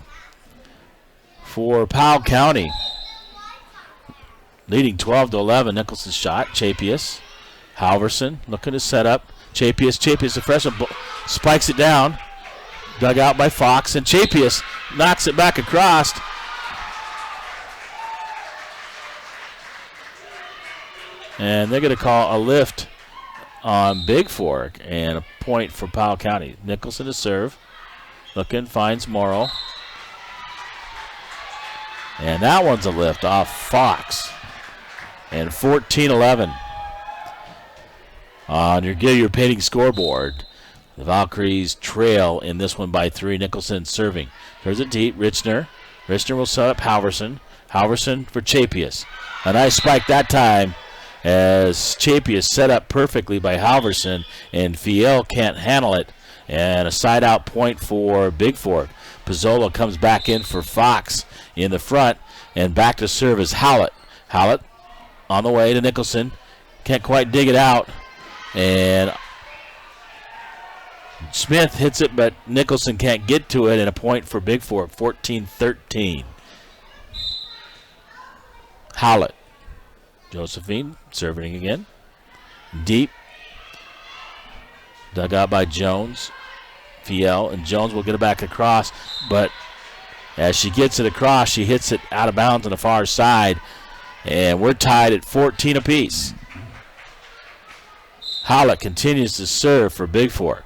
for Powell County. Leading 12-11, Nicholson's shot. Chapius, Halverson looking to set up. Chapius, the freshman, spikes it down. Dug out by Fox, and Chapius knocks it back across. And they're going to call a lift on Bigfork, and a point for Powell County. Nicholson to serve. Looking, finds Morrow. And that one's a lift off Fox. And 14-11 on your Gilliard Painting scoreboard. The Valkyries trail in this one by 3. Nicholson serving. There's it deep. Richner will set up Halverson. Halverson for Chapius. A nice spike that time, as Chapius set up perfectly by Halverson, and Fiel can't handle it And a side-out point for Bigfork. Pizzola comes back in for Fox in the front, and back to serve is Howlett. Howlett on the way to Nicholson. Can't quite dig it out. And Smith hits it, but Nicholson can't get to it, and a point for Bigfork, 14-13. Howlett. Josephine serving again. Deep. Dug out by Jones. Fiel, and Jones will get it back across, but as she gets it across, she hits it out of bounds on the far side, and we're tied at 14 apiece. Howlett continues to serve for Bigfork.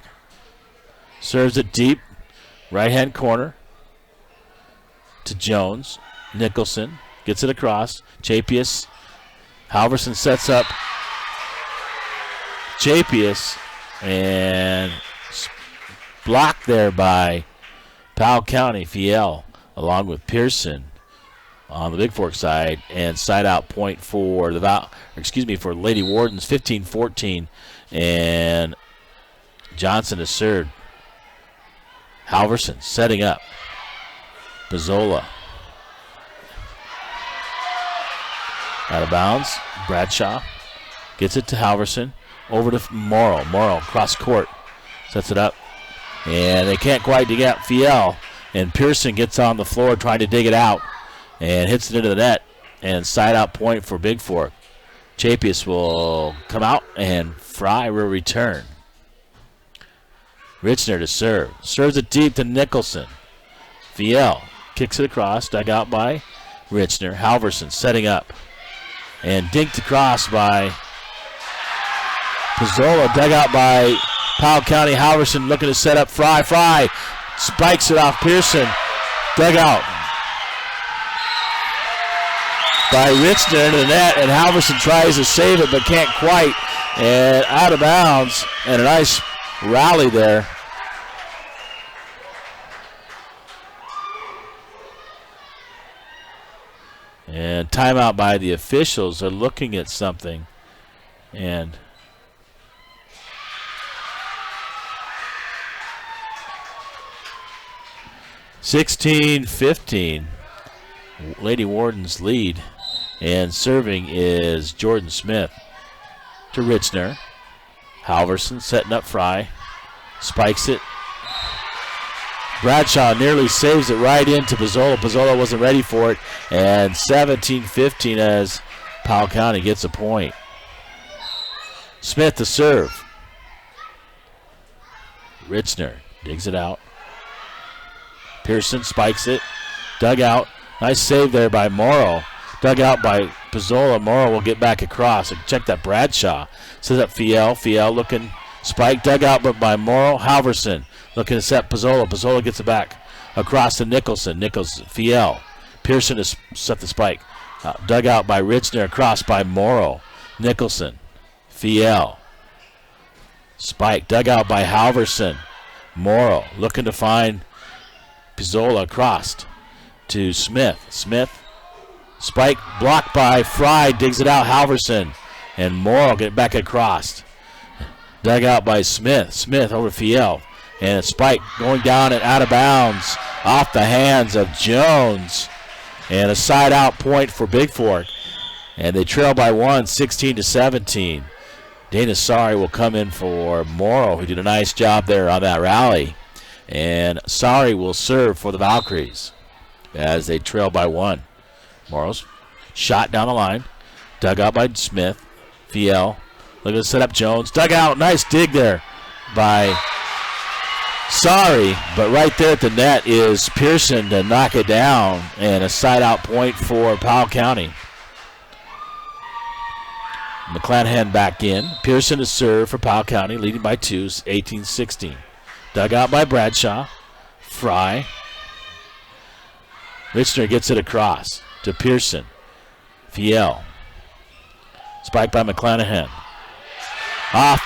Serves it deep, right-hand corner to Jones. Nicholson gets it across. Chapius. Halverson sets up Chapius, and blocked there by Powell County. Fiel along with Pearson on the Bigfork side, and side out point for for Lady Wardens, 15-14, and Johnson is served. Halverson setting up. Pizzola out of bounds. Bradshaw gets it to Halverson, over to Morrow. Morrow cross court, sets it up. And they can't quite dig out Fiel. And Pearson gets on the floor trying to dig it out and hits it into the net. And side out point for Bigfork. Chapius will come out and Fry will return. Richner to serve. Serves it deep to Nicholson. Fiel kicks it across. Dug out by Richner. Halverson setting up. And dinked across by Pizzola. Dug out by Powell County. Halverson looking to set up Fry. Fry spikes it off Pearson. Dug out by Richner into the net, and Halverson tries to save it but can't quite. And out of bounds, and a nice rally there. And timeout by the officials. They're looking at something. And (16-15), Lady Wardens lead, and serving is Jordan Smith to Richner. Halverson setting up Fry, spikes it. Bradshaw nearly saves it right into Pizzola. Pizzola wasn't ready for it, and 17-15 as Powell County gets a point. Smith to serve. Richner digs it out. Pearson spikes it. Dug out. Nice save there by Morrow. Dug out by Pizzola. Morrow will get back across. Check that Bradshaw. Sets up Fiel. Fiel looking. Spike. Dug out but by Morrow. Halverson looking to set Pizzola. Pizzola gets it back across to Nicholson. Nicholson. Fiel. Pearson to set the spike. Dug out by Richner. Across by Morrow. Nicholson. Fiel. Spike. Dug out by Halverson. Morrow looking to find Pizzola across to Smith. Smith, spike blocked by Fry, digs it out. Halverson and Morrow get back across. Dug out by Smith. Smith over Fiel, and a spike going down and out of bounds off the hands of Jones, and a side out point for Bigfork, and they trail by one, 16-17. Dana Sari will come in for Morrow, who did a nice job there on that rally. And Sari will serve for the Valkyries as they trail by one. Morrow's shot down the line. Dug out by Smith. Fiel looking to set up Jones. Dug out. Nice dig there by Sari. But right there at the net is Pearson to knock it down. And a side out point for Powell County. McClanahan back in. Pearson to serve for Powell County, leading by two, 18-16. Dug out by Bradshaw. Fry. Richner gets it across to Pearson. Fiel. Spiked by McClanahan. Off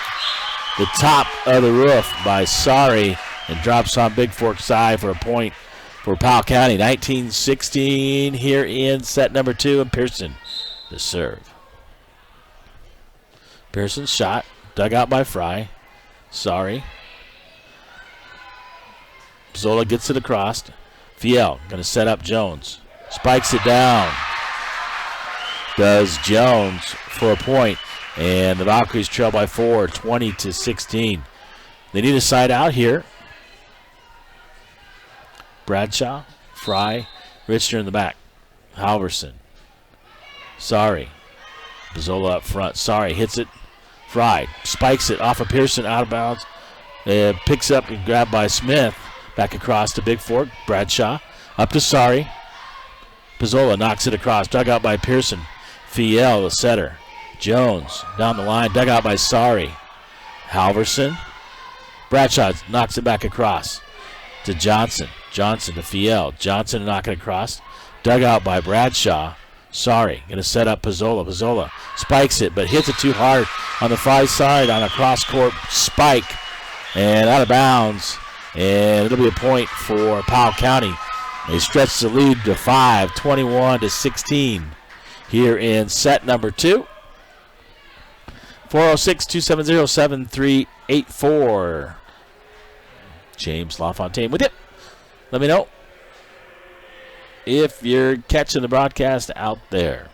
the top of the roof by Sari, and drops on Bigfork side for a point for Powell County. 19-16 here in set number two, and Pearson to serve. Pearson's shot. Dug out by Fry. Sari. Pizzola gets it across. Fiel going to set up Jones. Spikes it down. Does Jones for a point. And the Valkyries trail by 4, 20-16. They need a side out here. Bradshaw, Fry, Richner in the back. Halverson. Sorry. Pizzola up front. Sorry. Hits it. Fry. Spikes it off of Pearson out of bounds. Picks up and grabbed by Smith. Back across to Bigfork. Bradshaw. Up to Sorry. Pizzola knocks it across. Dug out by Pearson. Fiel, the setter. Jones down the line. Dug out by Sorry. Halverson. Bradshaw knocks it back across to Johnson. Johnson to Fiel. Johnson knocking it across. Dug out by Bradshaw. Sorry. Going to set up Pizzola. Pizzola spikes it, but hits it too hard on the far side on a cross-court spike. And out of bounds. And it'll be a point for Powell County. They stretch the lead to 5, 21-16 here in set number 2. 406-270-7384. James LaFontaine with it. Let me know if you're catching the broadcast out there.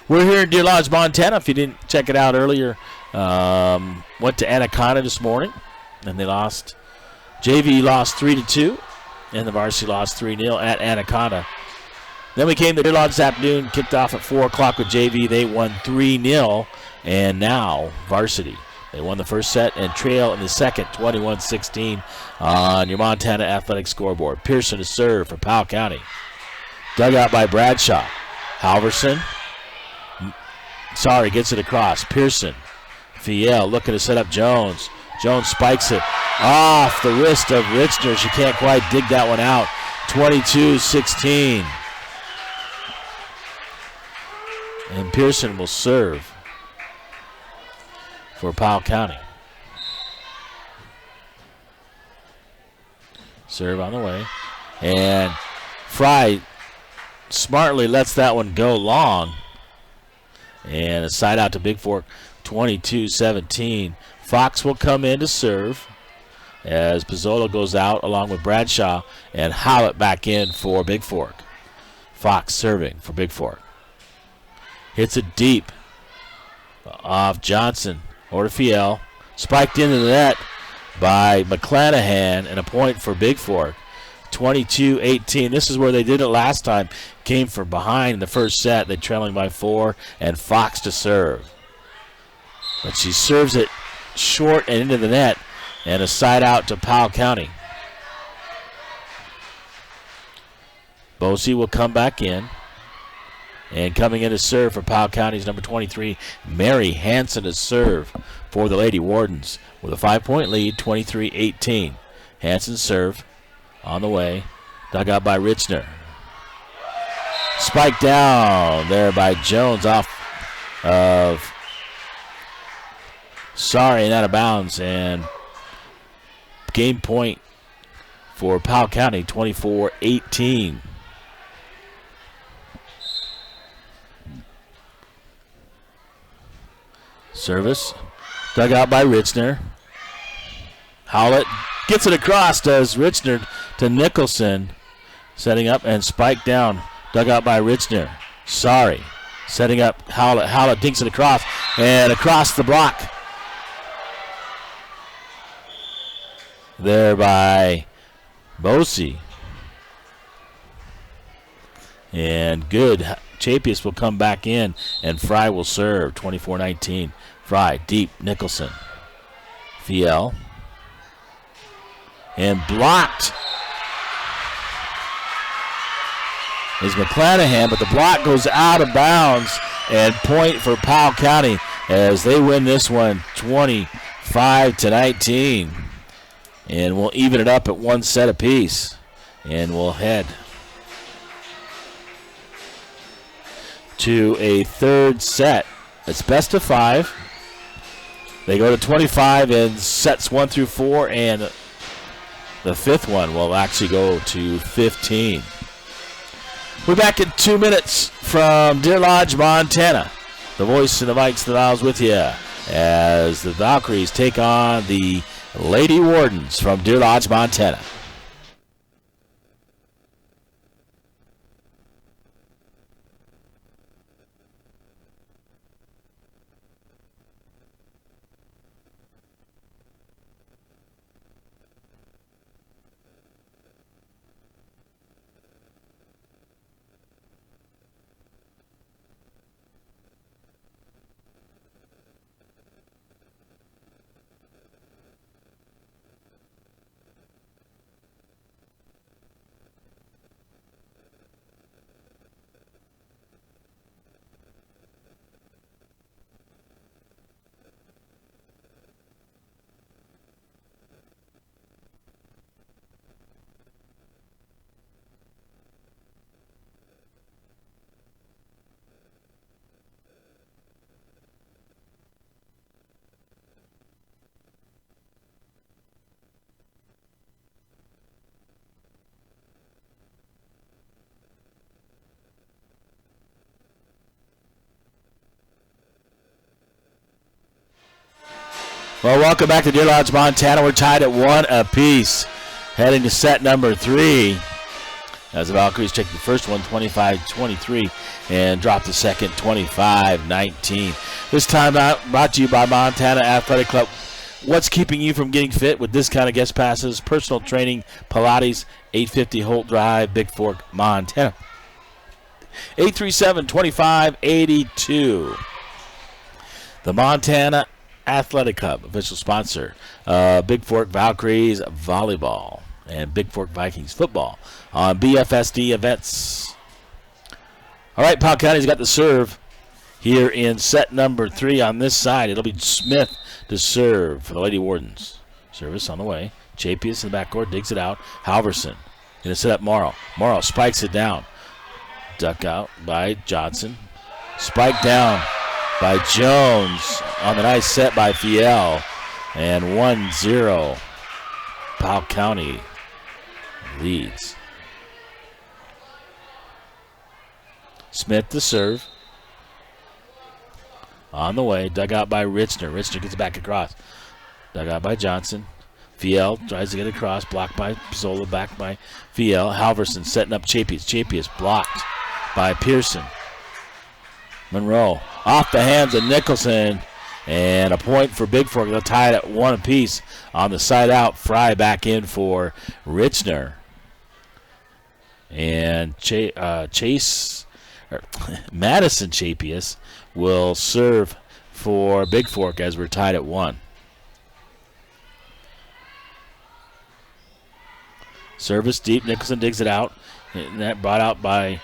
We're here in Deer Lodge, Montana. If you didn't check it out earlier, went to Anaconda this morning, and they lost. JV lost 3-2, and the varsity lost 3-0 at Anaconda. Then we came to Deer Lodge this afternoon, kicked off at 4 o'clock with JV. They won 3-0, and now varsity. They won the first set and trail in the second, 21-16 on your Montana Athletic scoreboard. Pearson to serve for Powell County. Dug out by Bradshaw. Halverson. Sorry, gets it across. Pearson. Fiel looking to set up Jones. Jones spikes it off the wrist of Richner. She can't quite dig that one out. 22-16. And Pearson will serve for Powell County. Serve on the way. And Fry smartly lets that one go long. And a side out to Bigfork, 22-17. Fox will come in to serve as Pizzola goes out along with Bradshaw and Howlett back in for Bigfork. Fox serving for Bigfork. Hits it deep off Johnson. Or to Fiel. Spiked into the net by McClanahan, and a point for Bigfork. 22-18. This is where they did it last time. Came from behind in the first set. They're trailing by 4, and Fox to serve. But she serves it short and into the net, and a side out to Powell County. Bosey will come back in. And coming in to serve for Powell County's number 23, Mary Hansen to serve for the Lady Wardens with a 5-point lead, 23-18. Hansen serve on the way. Dug out by Richner. Spike down there by Jones off of Sorry and out of bounds. And game point for Powell County, 24-18. Service. Dug out by Richner. Howlett gets it across, does Richner to Nicholson. Setting up and spiked down. Dug out by Richner. Sorry. Setting up Howlett. Howlett dinks it across and across the block. There by Bosey. And good. Chapius will come back in, and Fry will serve. 24-19. Fry deep. Nicholson. Fiel. And blocked is McClanahan, but the block goes out of bounds, and point for Powell County as they win this one 25-19. And we'll even it up at 1 set apiece, and we'll head to a third set. It's best of 5. They go to 25 in sets 1 through 4, and the fifth one will actually go to 15. We're back in 2 minutes from Deer Lodge, Montana. The voice and the mics, the Vals with you as the Valkyries take on the Lady Wardens from Deer Lodge, Montana. Well, welcome back to Deer Lodge, Montana. We're tied at 1 apiece. Heading to set number 3. As the Valkyries take the first one, 25-23, and drop the second, 25-19. This time out brought to you by Montana Athletic Club. What's keeping you from getting fit with this kind of guest passes? Personal training, Pilates, 850 Holt Drive, Bigfork, Montana. 837-2582. The Montana Athletic Club, official sponsor, Bigfork Valkyries Volleyball and Bigfork Vikings Football on BFSD Events. All right, Powell County's got the serve here in set number 3 on this side. It'll be Smith to serve for the Lady Wardens. Service on the way. Chapius in the backcourt, digs it out. Halverson going to set up Morrow. Morrow spikes it down. Duck out by Johnson. Spike down by Jones on the nice set by Fiel. And 1-0. Powell County leads. Smith to serve. On the way, dug out by Richner. Richner gets back across. Dug out by Johnson. Fiel tries to get across. Blocked by Zola. Back by Fiel. Halverson setting up Chapius. Chapius blocked by Pearson. Monroe off the hands of Nicholson. And a point for Bigfork. They'll tie it at 1 apiece on the side out. Fry back in for Richner. And Madison Chapius will serve for Bigfork as we're tied at 1. Service deep. Nicholson digs it out. And that brought out by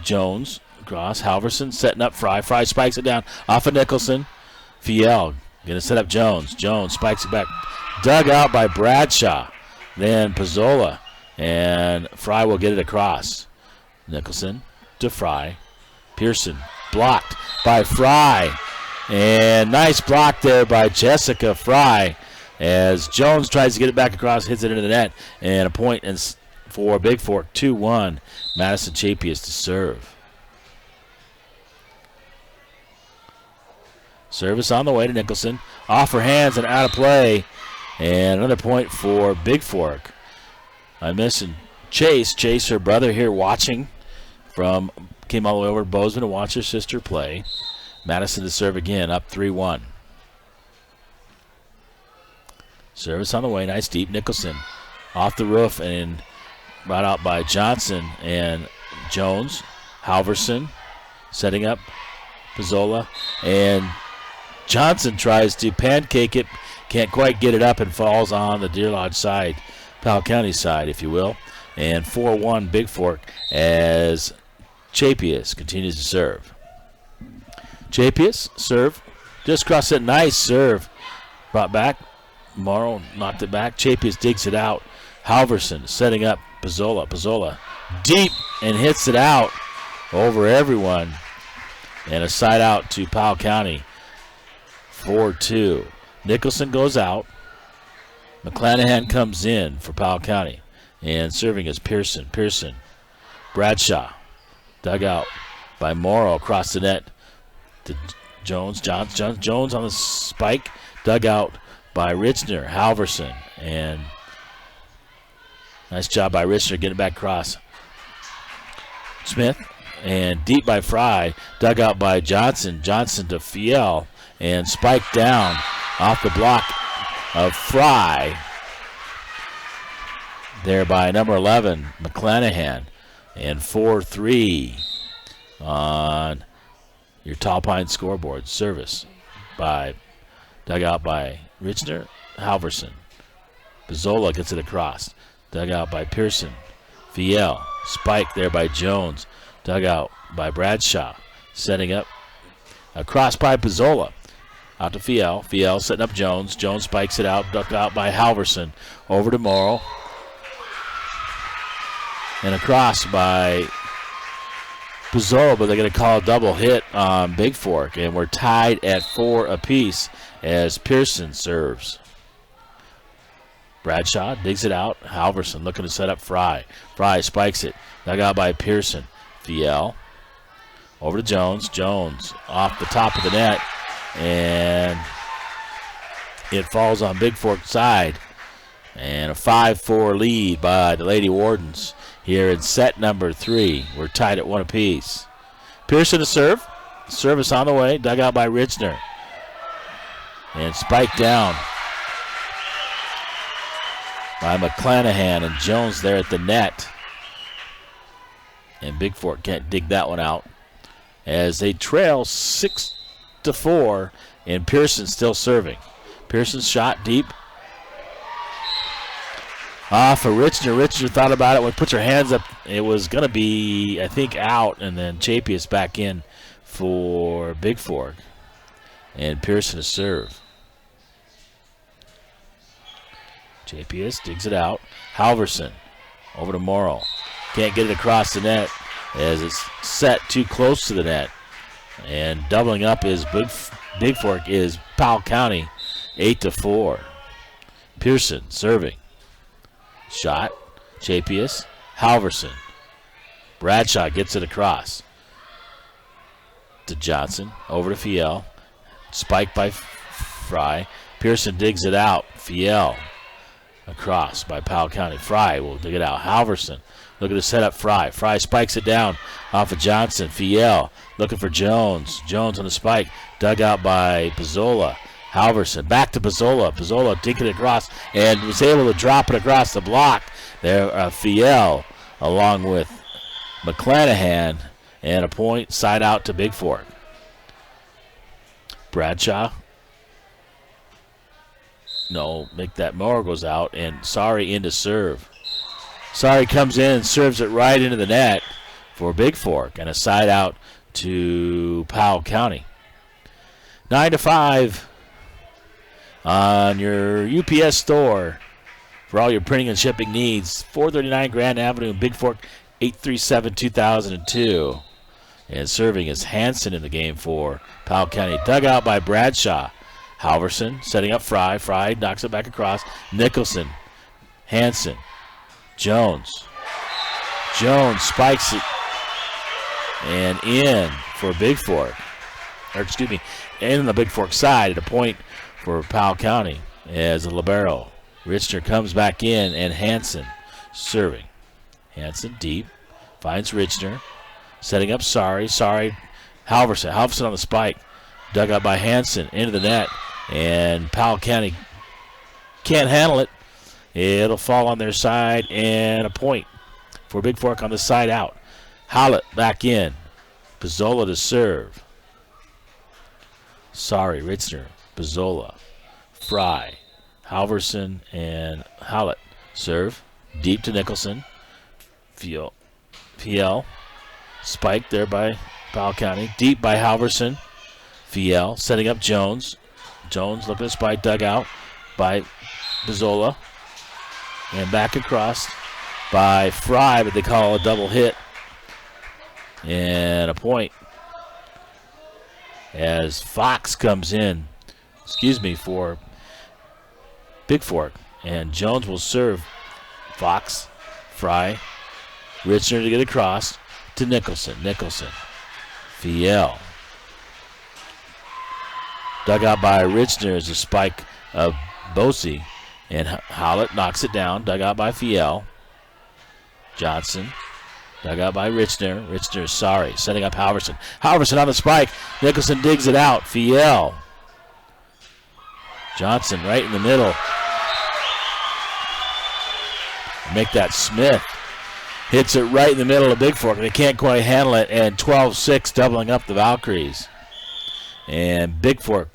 Jones. Cross. Halverson setting up Fry. Fry spikes it down off of Nicholson. Fiel going to set up Jones. Jones spikes it back. Dug out by Bradshaw. Then Pizzola. And Fry will get it across. Nicholson to Fry. Pearson blocked by Fry. And nice block there by Jessica Fry as Jones tries to get it back across, hits it into the net. And a point for Bigfork, 2-1. Madison Chapius to serve. Service on the way to Nicholson. Off her hands and out of play. And another point for Bigfork. I'm missing Chase. Chase, her brother here watching came all the way over to Bozeman to watch her sister play. Madison to serve again, up 3-1. Service on the way, nice deep. Nicholson off the roof and brought out by Johnson and Jones. Halverson setting up Pizzola. And Johnson tries to pancake it, can't quite get it up and falls on the Deer Lodge side, Powell County side, if you will. And 4-1 Bigfork as Chapius continues to serve. Chapius, serve. Just crossed it, nice serve. Brought back. Morrow knocked it back. Chapius digs it out. Halverson setting up Pizzola. Pizzola deep and hits it out over everyone. And a side out to Powell County. 4-2. Nicholson goes out. McClanahan comes in for Powell County. And serving is Pearson. Pearson. Bradshaw. Dug out by Morrow across the net to Jones. Jones on the spike. Dug out by Richner. Halverson. And nice job by Richner getting it back across. Smith. And deep by Fry. Dug out by Johnson. Johnson to Fiel. And spiked down off the block of Fry. There by number 11, McClanahan. And 4-3 on your Tall Pine scoreboard. Service dug out by Richner. Halverson. Pizzola gets it across. Dug out by Pearson. Fiel. Spike there by Jones. Dug out by Bradshaw. Setting up across by Pizzola. Out to Fiel. Fiel setting up Jones. Jones spikes it out. Ducked out by Halverson. Over to Morrow. And across by Pizzola, but they're going to call a double hit on Bigfork. And we're tied at 4 apiece as Pearson serves. Bradshaw digs it out. Halverson looking to set up Fry. Fry spikes it. Dug out by Pearson. Fiel. Over to Jones. Jones off the top of the net. And It falls on Bigfork's side. And a 5-4 lead by the Lady Wardens here in set number 3. We're tied at 1 apiece. Pearson to serve. Service on the way. Dug out by Richner. And spiked down by McClanahan and Jones there at the net. And Bigfork can't dig that one out as they trail 6-4, and Pearson still serving. Pearson's shot deep. For Richner. Richner thought about it. When puts her hands up, it was going to be, I think, out, and then Chapius back in for Bigfork. And Pearson to serve. Chapius digs it out. Halverson over to Morrow. Can't get it across the net as it's set too close to the net. And doubling up is Bigfork is Powell County, 8-4. Pearson serving. Shot. Chapius. Halverson. Bradshaw gets it across to Johnson. Over to Fiel. Spiked by Fry. Pearson digs it out. Fiel across by Powell County. Fry will dig it out. Halverson. Look at the setup. Fry. Fry spikes it down off of Johnson. Fiel looking for Jones. Jones on the spike. Dug out by Pizzola. Halverson back to Pizzola. Pizzola dinking it across and was able to drop it across the block. There, Fiel along with McClanahan, and a point side out to Bigfork. Bradshaw. No, make that Moore goes out, and Sorry in to serve. Sorry comes in and serves it right into the net for Bigfork, and a side out to Powell County. 9-5 on your UPS store for all your printing and shipping needs. 439 Grand Avenue in Bigfork, 837-2002. And serving is Hanson in the game for Powell County. Dug out by Bradshaw. Halverson setting up Fry. Fry knocks it back across. Nicholson. Hanson. Jones. Jones spikes it. And in for Bigfork. Or excuse me, in the Bigfork side at a point for Powell County as a libero. Richner comes back in, and Hanson serving. Hanson deep. Finds Richner. Setting up Sorry. Sorry. Halverson. Halverson on the spike. Dug up by Hanson into the net. And Powell County can't handle it. It'll fall on their side, and a point for Bigfork on the side out. Howlett back in. Pizzola to serve. Sorry, Richner. Pizzola. Fry. Halverson and Howlett. Serve. Deep to Nicholson. Fiel. Spiked there by Powell County. Deep by Halverson. Fiel setting up Jones. Jones looking to spike, dug out by Pizzola. And back across by Fry, but they call a double hit. And a point as Fox comes in, for Bigfork. And Jones will serve Fox. Fry. Richner to get across to Nicholson. Fiel. Dug out by Richner as a spike of Bosey. And Howlett knocks it down. Dug out by Fiel. Johnson. Dug out by Richner. Richner, Sorry. Setting up Halverson. Halverson on the spike. Nicholson digs it out. Fiel. Johnson right in the middle. Make that Smith. Hits it right in the middle of Bigfork. They can't quite handle it. And 12-6 doubling up the Valkyries. And Bigfork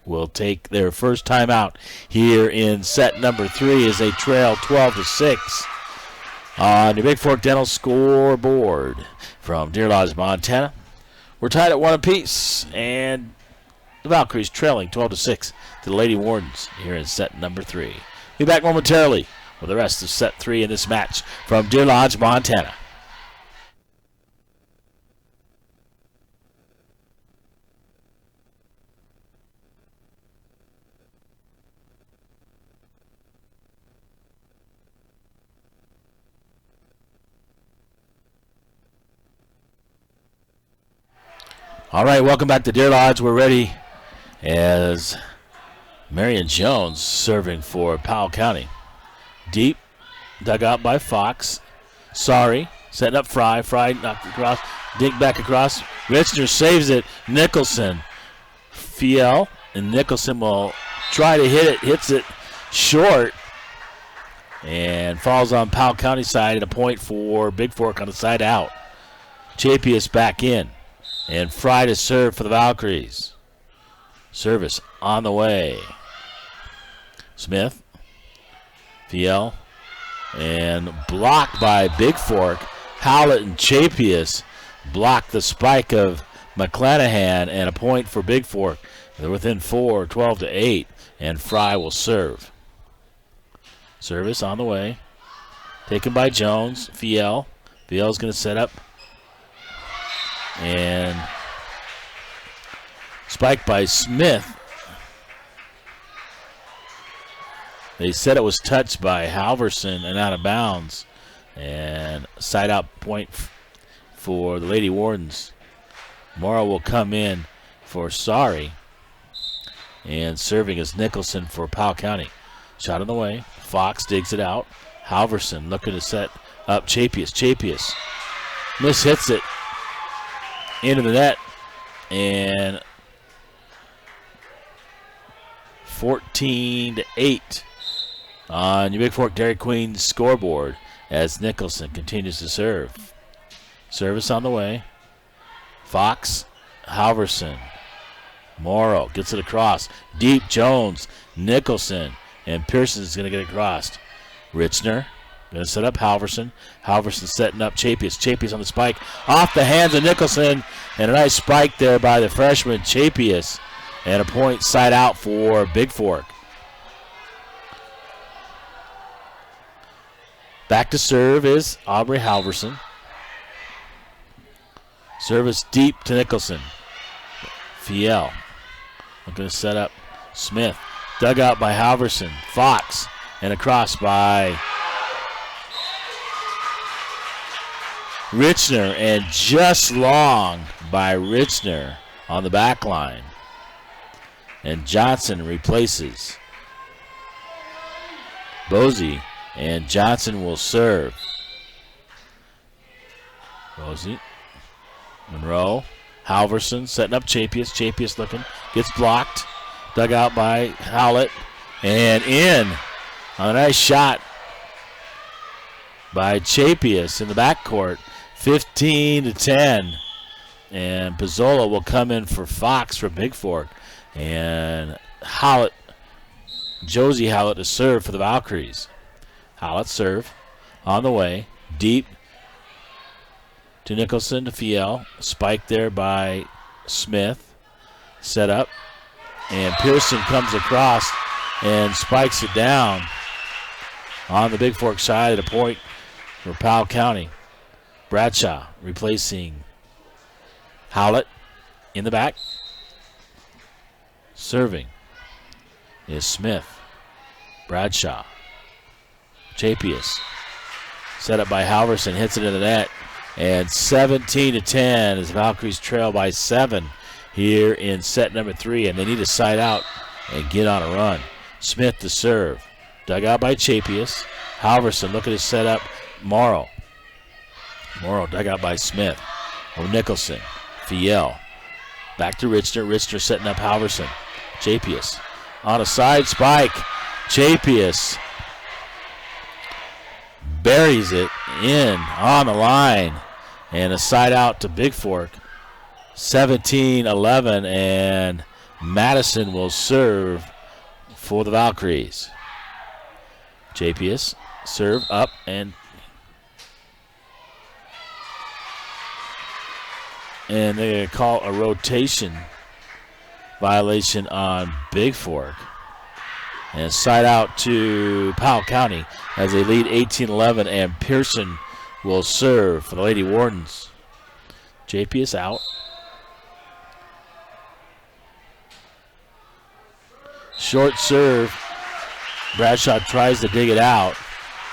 will take their first timeout here in set number 3 as they trail 12-6 on the Bigfork Dental scoreboard from Deer Lodge, Montana. We're tied at 1 apiece, and the Valkyries trailing 12-6 to the Lady Wardens here in set number 3. Be back momentarily with the rest of set 3 in this match from Deer Lodge, Montana. All right, welcome back to Deer Lodge. We're ready as Marion Jones serving for Powell County. Deep, dug out by Fox. Sorry, setting up Fry. Fry knocked across, dig back across. Richner saves it. Nicholson. Fiel, and Nicholson will try to hit it. Hits it short. And falls on Powell County side, and a point for Bigfork on the side out. Chapius back in. And Fry to serve for the Valkyries. Service on the way. Smith. Fiel. And blocked by Bigfork. Howlett and Chapius block the spike of McClanahan, and a point for Bigfork. They're within 4, 12-8, and Fry will serve. Service on the way. Taken by Jones. Fiel. Fiel's going to set up. And spiked by Smith. They said it was touched by Halverson and out of bounds. And side out point for the Lady Wardens. Morrow will come in for Sorry. And serving is Nicholson for Powell County. Shot on the way. Fox digs it out. Halverson looking to set up Chapius. Chapius mishits it into the net. And 14-8 on your Bigfork Dairy Queen scoreboard as Nicholson continues to serve. Service on the way. Fox, Halverson. Morrow gets it across. Deep Jones, Nicholson, and Pearson's going to get it across. Richner going to set up Halverson. Halverson setting up Chapius. Chapius on the spike. Off the hands of Nicholson. And a nice spike there by the freshman Chapius. And a point side out for Bigfork. Back to serve is Aubrey Halverson. Service deep to Nicholson. Fiel. I'm going to set up Smith. Dug out by Halverson. Fox. And across by Richner. And just long by Richner on the back line. And Johnson replaces Bosey. And Johnson will serve. Bosey. Monroe. Halverson setting up Chapius. Chapius looking. Gets blocked. Dug out by Howlett. And in on a nice shot by Chapius in the backcourt. 15-10. And Pizzola will come in for Fox for Bigfork. And Howlett, Josie Howlett to serve for the Valkyries. Howlett serve on the way. Deep to Nicholson to Fiel. Spike there by Smith. Set up. And Pearson comes across and spikes it down on the Bigfork side at a point for Powell County. Bradshaw replacing Howlett in the back. Serving is Smith. Bradshaw. Chapius. Set up by Halverson. Hits it in the net. And 17-10 as Valkyries trail by 7 here in set number 3. And they need to side out and get on a run. Smith to serve. Dug out by Chapius. Halverson looking to set up Morrow. Morrow dug out by Smith. Oh, Nicholson. Fiel. Back to Richner. Richner setting up Halverson. Chapius on a side spike. Chapius buries it in on the line. And a side out to Bigfork. 17-11. And Madison will serve for the Valkyries. Chapius serve up and they're going to call a rotation violation on Bigfork. And side out to Powell County as they lead 18-11, and Pearson will serve for the Lady Wardens. Chapius out. Short serve. Bradshaw tries to dig it out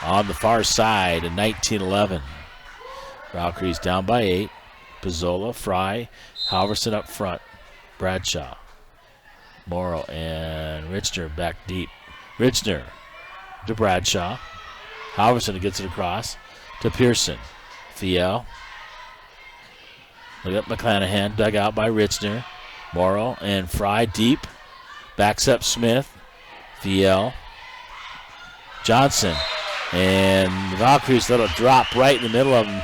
on the far side in 19-11. Valkyries down by 8. Pizzola, Fry, Halverson up front. Bradshaw. Morrow and Richner back deep. Richner to Bradshaw. Halverson gets it across to Pearson. Fiel. Look up McClanahan, dug out by Richner. Morrow and Fry deep. Backs up Smith. Fiel. Johnson. And the Valkyries let it drop right in the middle of them.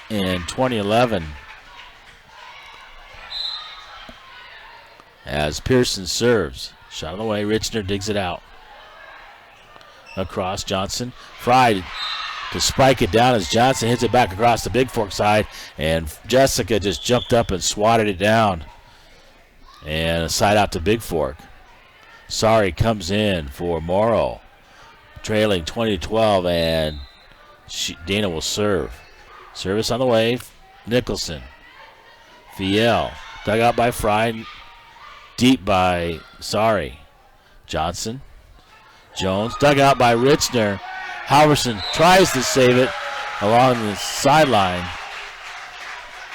In 2011. As Pearson serves. Shot on the way. Richner digs it out. Across Johnson. Fry to spike it down as Johnson hits it back across the Bigfork side. And Jessica just jumped up and swatted it down. And a side out to Bigfork. Sorry comes in for Morrow. Trailing 20-12, and Dana will serve. Service on the way. Nicholson. Fiel. Dug out by Fry. Deep by Johnson. Jones. Dug out by Richner. Halverson tries to save it along the sideline.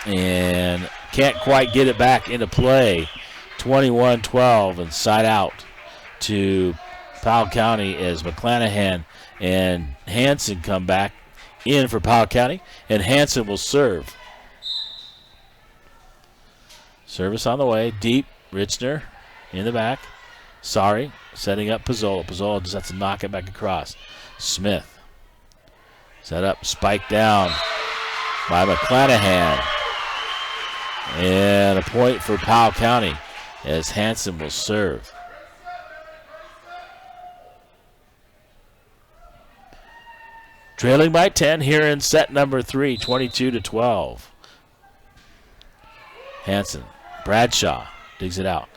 And can't quite get it back into play. 21-12 and side out to Powell County as McClanahan and Hanson come back in for Powell County. And Hanson will serve. Service on the way. Deep. Richner in the back. Setting up Pizzola. Pizzola just has to knock it back across. Smith. Set up. Spike down by McClanahan. And a point for Powell County as Hanson will serve. Trailing by 10 here in set number 3, 22-12. Hanson. Bradshaw digs it out.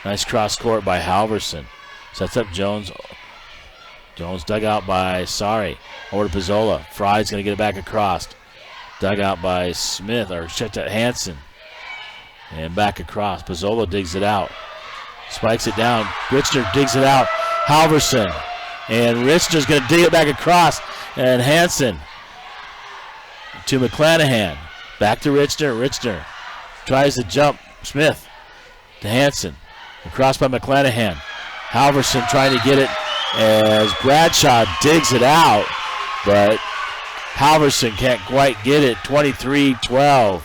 Nice cross court by Halverson. Sets up Jones. Jones dug out by over to Pizzola. Fry's going to get it back across. Dug out by Smith, or checked out Hanson. And back across. Pizzola digs it out. Spikes it down. Richner digs it out. Halverson. And Richner's going to dig it back across. And Hanson to McClanahan. Back to Richner. Richner tries to jump. Smith to Hanson. Across by McClanahan. Halverson trying to get it as Bradshaw digs it out. But Halverson can't quite get it. 23-12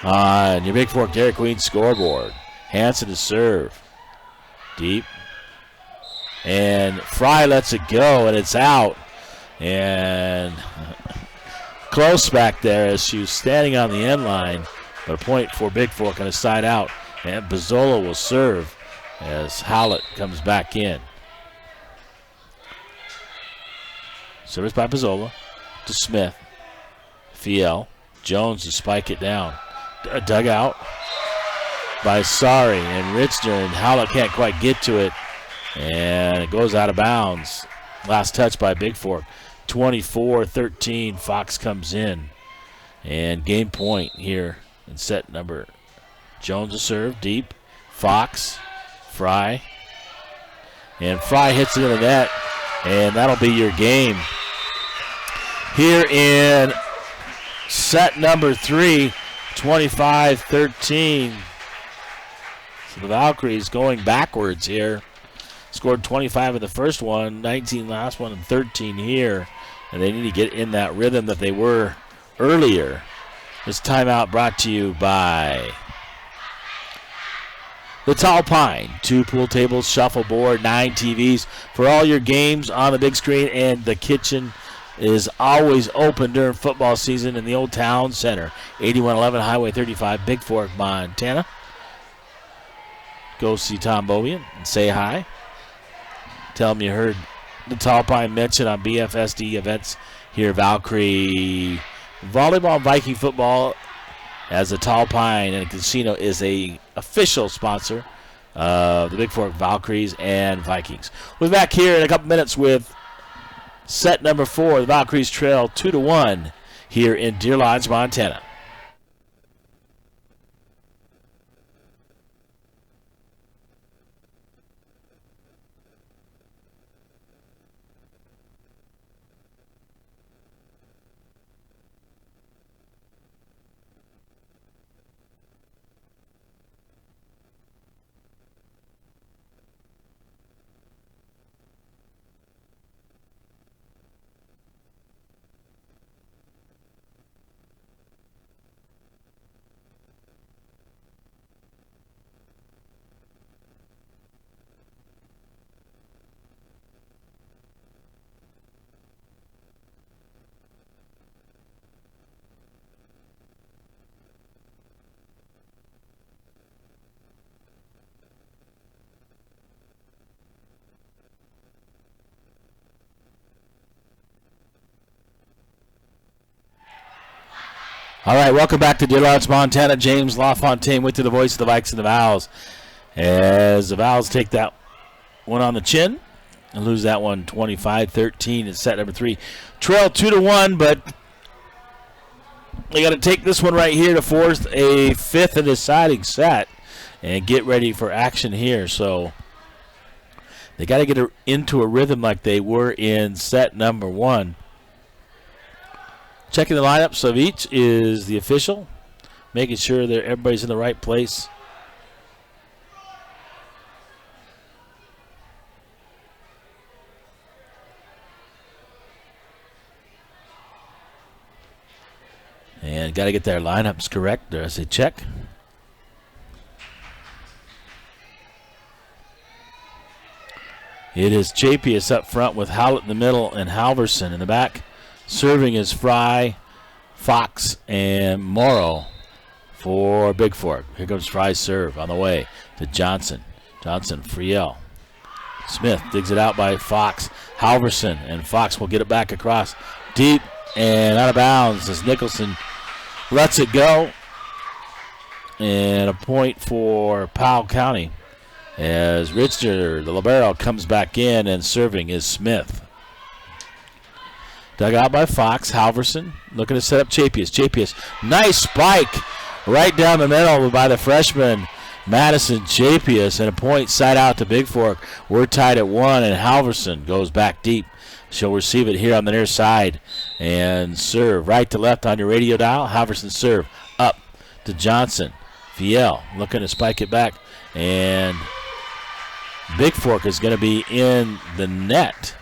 on your Bigfork Dairy Queen scoreboard. Hanson to serve. Deep. And Fry lets it go, and it's out. And close back there as she was standing on the end line. But a point for Bigfork on a side out. And Pizzola will serve as Howlett comes back in. Service by Pizzola to Smith. Fiel. Jones to spike it down. Dug out by and Richner, and Howlett can't quite get to it. And it goes out of bounds. Last touch by Bigfork. 24-13. Fox comes in. And game point here in set number. Jones to serve deep. Fox. Fry. And Fry hits it in the net. And that'll be your game. Here in set number 3. 25-13. So the Valkyries going backwards here. Scored 25 in the first one, 19 last one, and 13 here. And they need to get in that rhythm that they were earlier. This timeout brought to you by the Tall Pine. 2 pool tables, shuffleboard, 9 TVs for all your games on the big screen. And the kitchen is always open during football season in the Old Town Center. 8111 Highway 35, Bigfork, Montana. Go see Tom Bovian and say hi. Tell him you heard the Tall Pine mentioned on BFSD events here. Valkyrie Volleyball and Viking football, as the Tall Pine and Casino is a official sponsor of the Bigfork Valkyries and Vikings. We'll be back here in a couple minutes with set number 4. The Valkyries trail 2-1 here in Deer Lodge, Montana. All right, welcome back to Deer Lodge, Montana. James LaFontaine with you, the voice of the Vikes and the Vals. As the Vals take that one on the chin and lose that one 25-13 in set number 3. Trail 2-1, but they got to take this one right here to force a 5th and deciding set and get ready for action here. So they got to get into a rhythm like they were in set number 1. Checking the lineups of each is the official, making sure that everybody's in the right place. And got to get their lineups correct as they check. It is Chapius up front with Howlett in the middle and Halverson in the back. Serving is Fry, Fox, and Morrow for Bigfork. Here comes Fry's serve on the way to Johnson. Johnson, Friel. Smith digs it out by Fox. Halverson, and Fox will get it back across deep and out of bounds as Nicholson lets it go. And a point for Powell County as Richter, the libero, comes back in, and serving is Smith. Dug out by Fox. Halverson looking to set up Chapius. Chapius, nice spike right down the middle by the freshman Madison Chapius, and a point side out to Bigfork. We're tied at 1, and Halverson goes back deep. She'll receive it here on the near side and serve right to left on your radio dial. Halverson serve up to Johnson. Viel looking to spike it back, and Bigfork is going to be in the net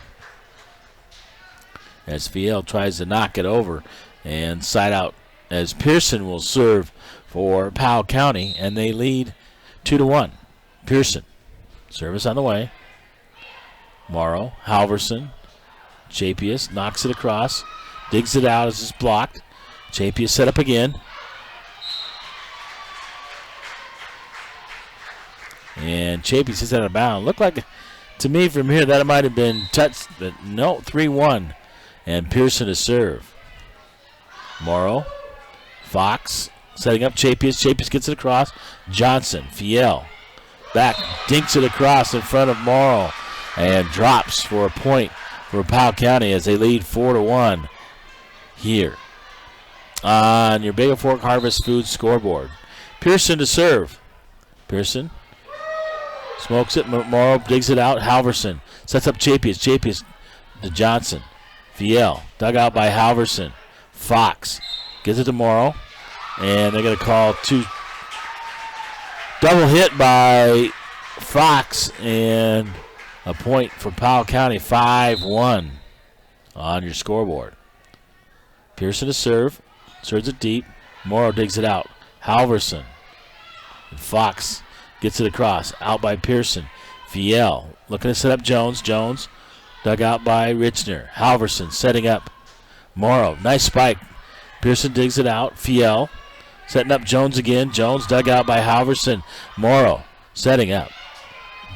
as Viel tries to knock it over and side out as Pearson will serve for Powell County, and they lead 2-1. Pearson, service on the way. Morrow, Halverson, Chapius knocks it across, digs it out as it's blocked. Chapius set up again. And Chapius is out of bounds. Looked like, to me from here, that it might have been touched, but no, 3-1. And Pearson to serve. Morrow, Fox, setting up Chapius. Chapius gets it across. Johnson, Viel, back, dinks it across in front of Morrow, and drops for a point for Powell County as they lead 4-1 here on your Bigfork Harvest Food scoreboard. Pearson to serve. Pearson smokes it. Morrow digs it out. Halverson sets up Chapius. Chapius to Johnson. Viel, dug out by Halverson. Fox gives it to Morrow, and they're going to call 2 double hit by Fox, and a point for Powell County. 5-1 on your scoreboard. Pearson to serve, serves it deep. Morrow digs it out. Halverson, and Fox gets it across, out by Pearson. Viel looking to set up Jones. Jones dug out by Richner. Halverson setting up Morrow. Nice spike. Pearson digs it out. Viel setting up Jones again. Jones dug out by Halverson. Morrow setting up.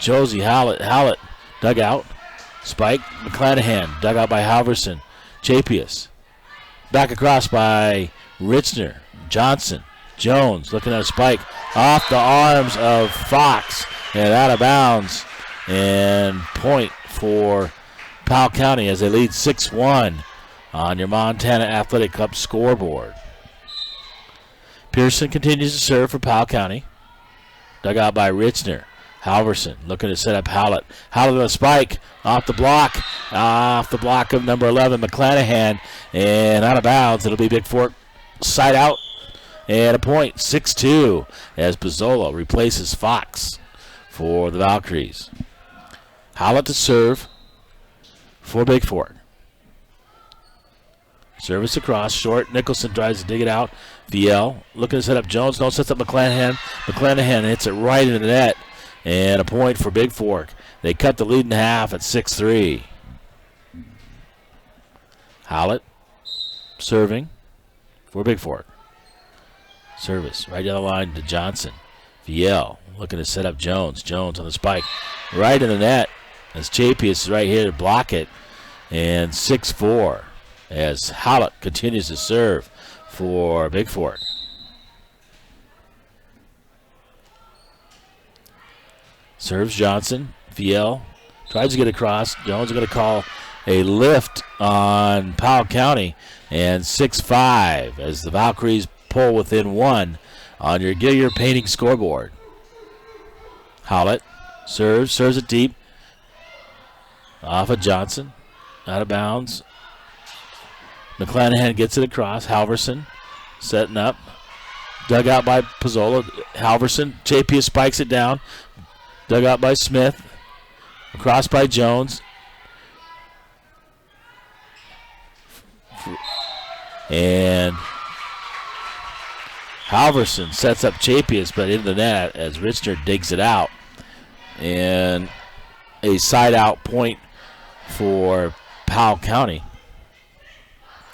Josie Howlett dug out. Spike. McClanahan dug out by Halverson. Chapius back across by Richner. Johnson. Jones looking at a spike off the arms of Fox and out of bounds. And point for Powell County as they lead 6-1 on your Montana Athletic Club scoreboard. Pearson continues to serve for Powell County. Dug out by Richner. Halverson looking to set up Howlett. Howlett with a spike off the block of number 11, McClanahan, and out of bounds. It'll be Bigfork side out and a point. 6-2 as Pizzola replaces Fox for the Valkyries. Howlett to serve for Bigfork. Service across, short. Nicholson tries to dig it out. Viel looking to set up Jones. No, sets up McClanahan. McClanahan hits it right into the net. And a point for Bigfork. They cut the lead in half at 6-3. Howlett serving for Bigfork. Service right down the line to Johnson. Viel looking to set up Jones. Jones on the spike. Right in the net as Chapius is right here to block it. And 6-4 as Howlett continues to serve for Bigfork. Serves Johnson. Viel tries to get across. Jones is going to call a lift on Powell County, and 6-5 as the Valkyries pull within 1 on your Gilliard Painting scoreboard. Howlett serves it deep. Off of Johnson. Out of bounds. McClanahan gets it across. Halverson setting up. Dug out by Pizzola. Halverson. JP spikes it down. Dug out by Smith. Across by Jones. And Halverson sets up Chapius, but into the net as Richner digs it out. And a side-out point for Powell County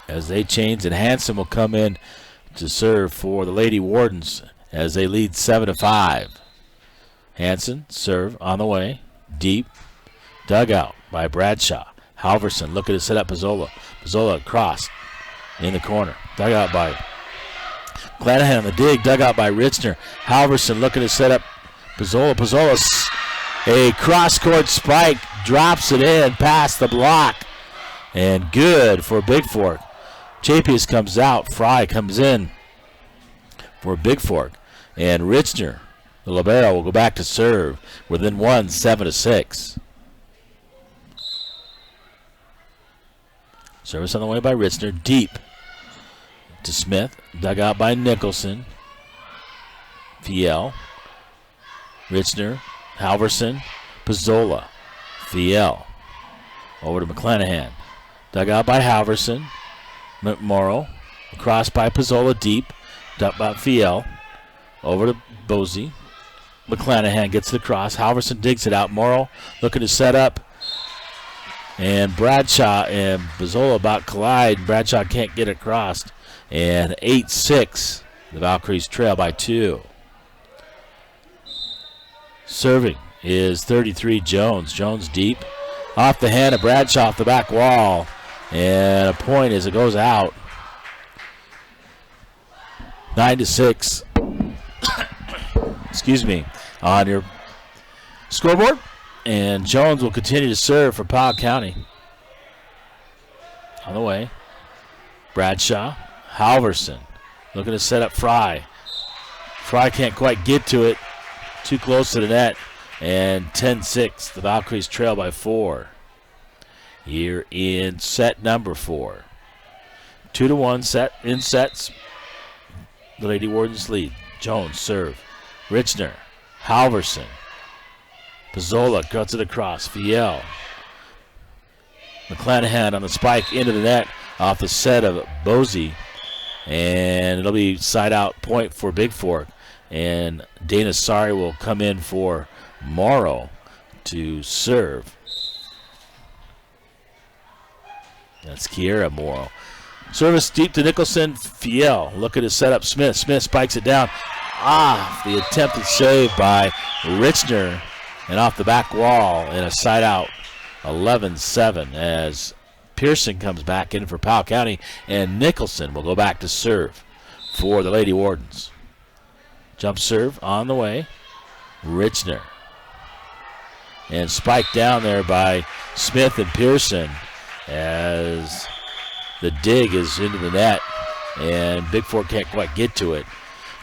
as they change, and Hanson will come in to serve for the Lady Wardens as they lead 7-5. Hanson serve on the way, deep, dug out by Bradshaw. Halverson looking to set up Pizzola. Pizzola across in the corner, dug out by Clanahan on the dig, dug out by Richner. Halverson looking to set up Pizzola. Pizzola, a cross-court spike, drops it in past the block, and good for Bigfork. Chapius comes out, Fry comes in for Bigfork, and Richner, the libero, will go back to serve within 1, 7-6. Service on the way by Richner, deep to Smith, dug out by Nicholson. Viel, Richner, Halverson, Pizzola, Viel, over to McClanahan, dug out by Halverson. McMorrow, across by Pizzola, deep, dug by Viel, over to Bosey. McClanahan gets the cross. Halverson digs it out. Morrow looking to set up. And Bradshaw and Pizzola about collide. Bradshaw can't get across. And 8-6. The Valkyries trail by 2. Serving is 33 Jones. Jones deep. Off the hand of Bradshaw off the back wall. And a point as it goes out. 9-6. Excuse me. On your scoreboard. And Jones will continue to serve for Powell County. On the way. Bradshaw. Halverson looking to set up Fry. Fry can't quite get to it. Too close to the net. And 10-6. The Valkyries trail by 4. Here in set number 4. 2-1 set in sets. The Lady Wardens lead. Jones serve. Richner. Halverson. Pizzola cuts it across. Viel. McClanahan on the spike into the net off the set of Bosey. And it'll be side out point for Bigfork. And Dana Sari will come in for Morrow to serve. That's Kiera Morrow. Service deep to Nicholson. Viel looking to set up Smith. Smith spikes it down. The attempted save by Richner. And off the back wall in a side out. 11-7 as Pearson comes back in for Powell County. And Nicholson will go back to serve for the Lady Wardens. Jump serve on the way. Richner. And spiked down there by Smith and Pearson as the dig is into the net. And Bigfork can't quite get to it.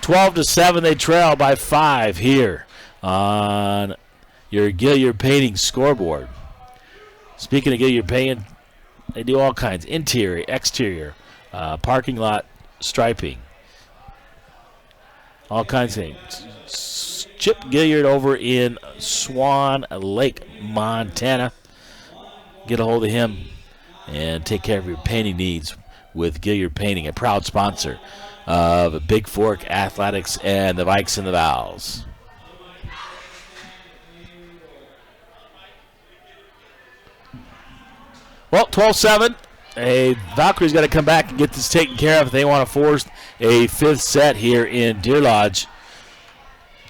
12-7, they trail by 5 here on your Gilliard Painting scoreboard. Speaking of Gilliard Painting, they do all kinds. Interior, exterior, parking lot striping. All kinds of things. Chip Gilliard over in Swan Lake, Montana. Get a hold of him and take care of your painting needs with Gilliard Painting, a proud sponsor of Bigfork Athletics and the Vikes and the Vals. Well, 12-7. Valkyrie's got to come back and get this taken care of if they want to force a 5th set here in Deer Lodge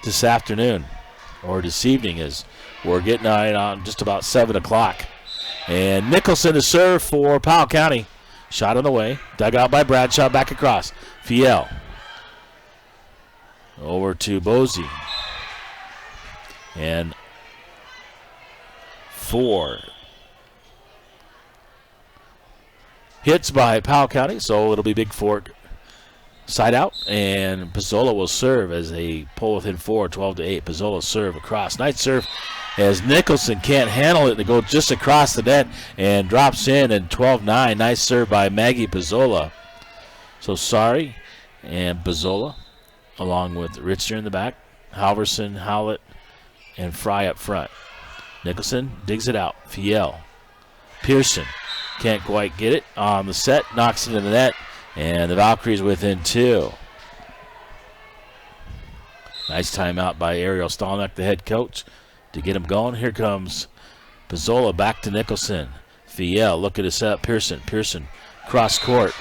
this afternoon or this evening, as we're getting on just about 7 o'clock. And Nicholson to serve for Powell County. Shot on the way. Dug out by Bradshaw. Back across. Fiel. Over to Bozy. And 4 hits by Powell County, so it'll be Bigfork side out, and Pizzola will serve as they pull within 4, 12-8. Pizzola serve across. Nice serve as Nicholson can't handle it. They go just across the net and drops in, and 12-9. Nice serve by Maggie Pizzola. So sorry, and Pizzola along with Richter in the back, Halverson, Howlett, and Fry up front. Nicholson digs it out. Fiel. Pearson can't quite get it on the set. Knocks it in the net. And the Valkyries within 2. Nice timeout by Ariel Stallneck, the head coach, to get him going. Here comes Pizzola back to Nicholson. Fiel looking to set up Pearson. Pearson cross court.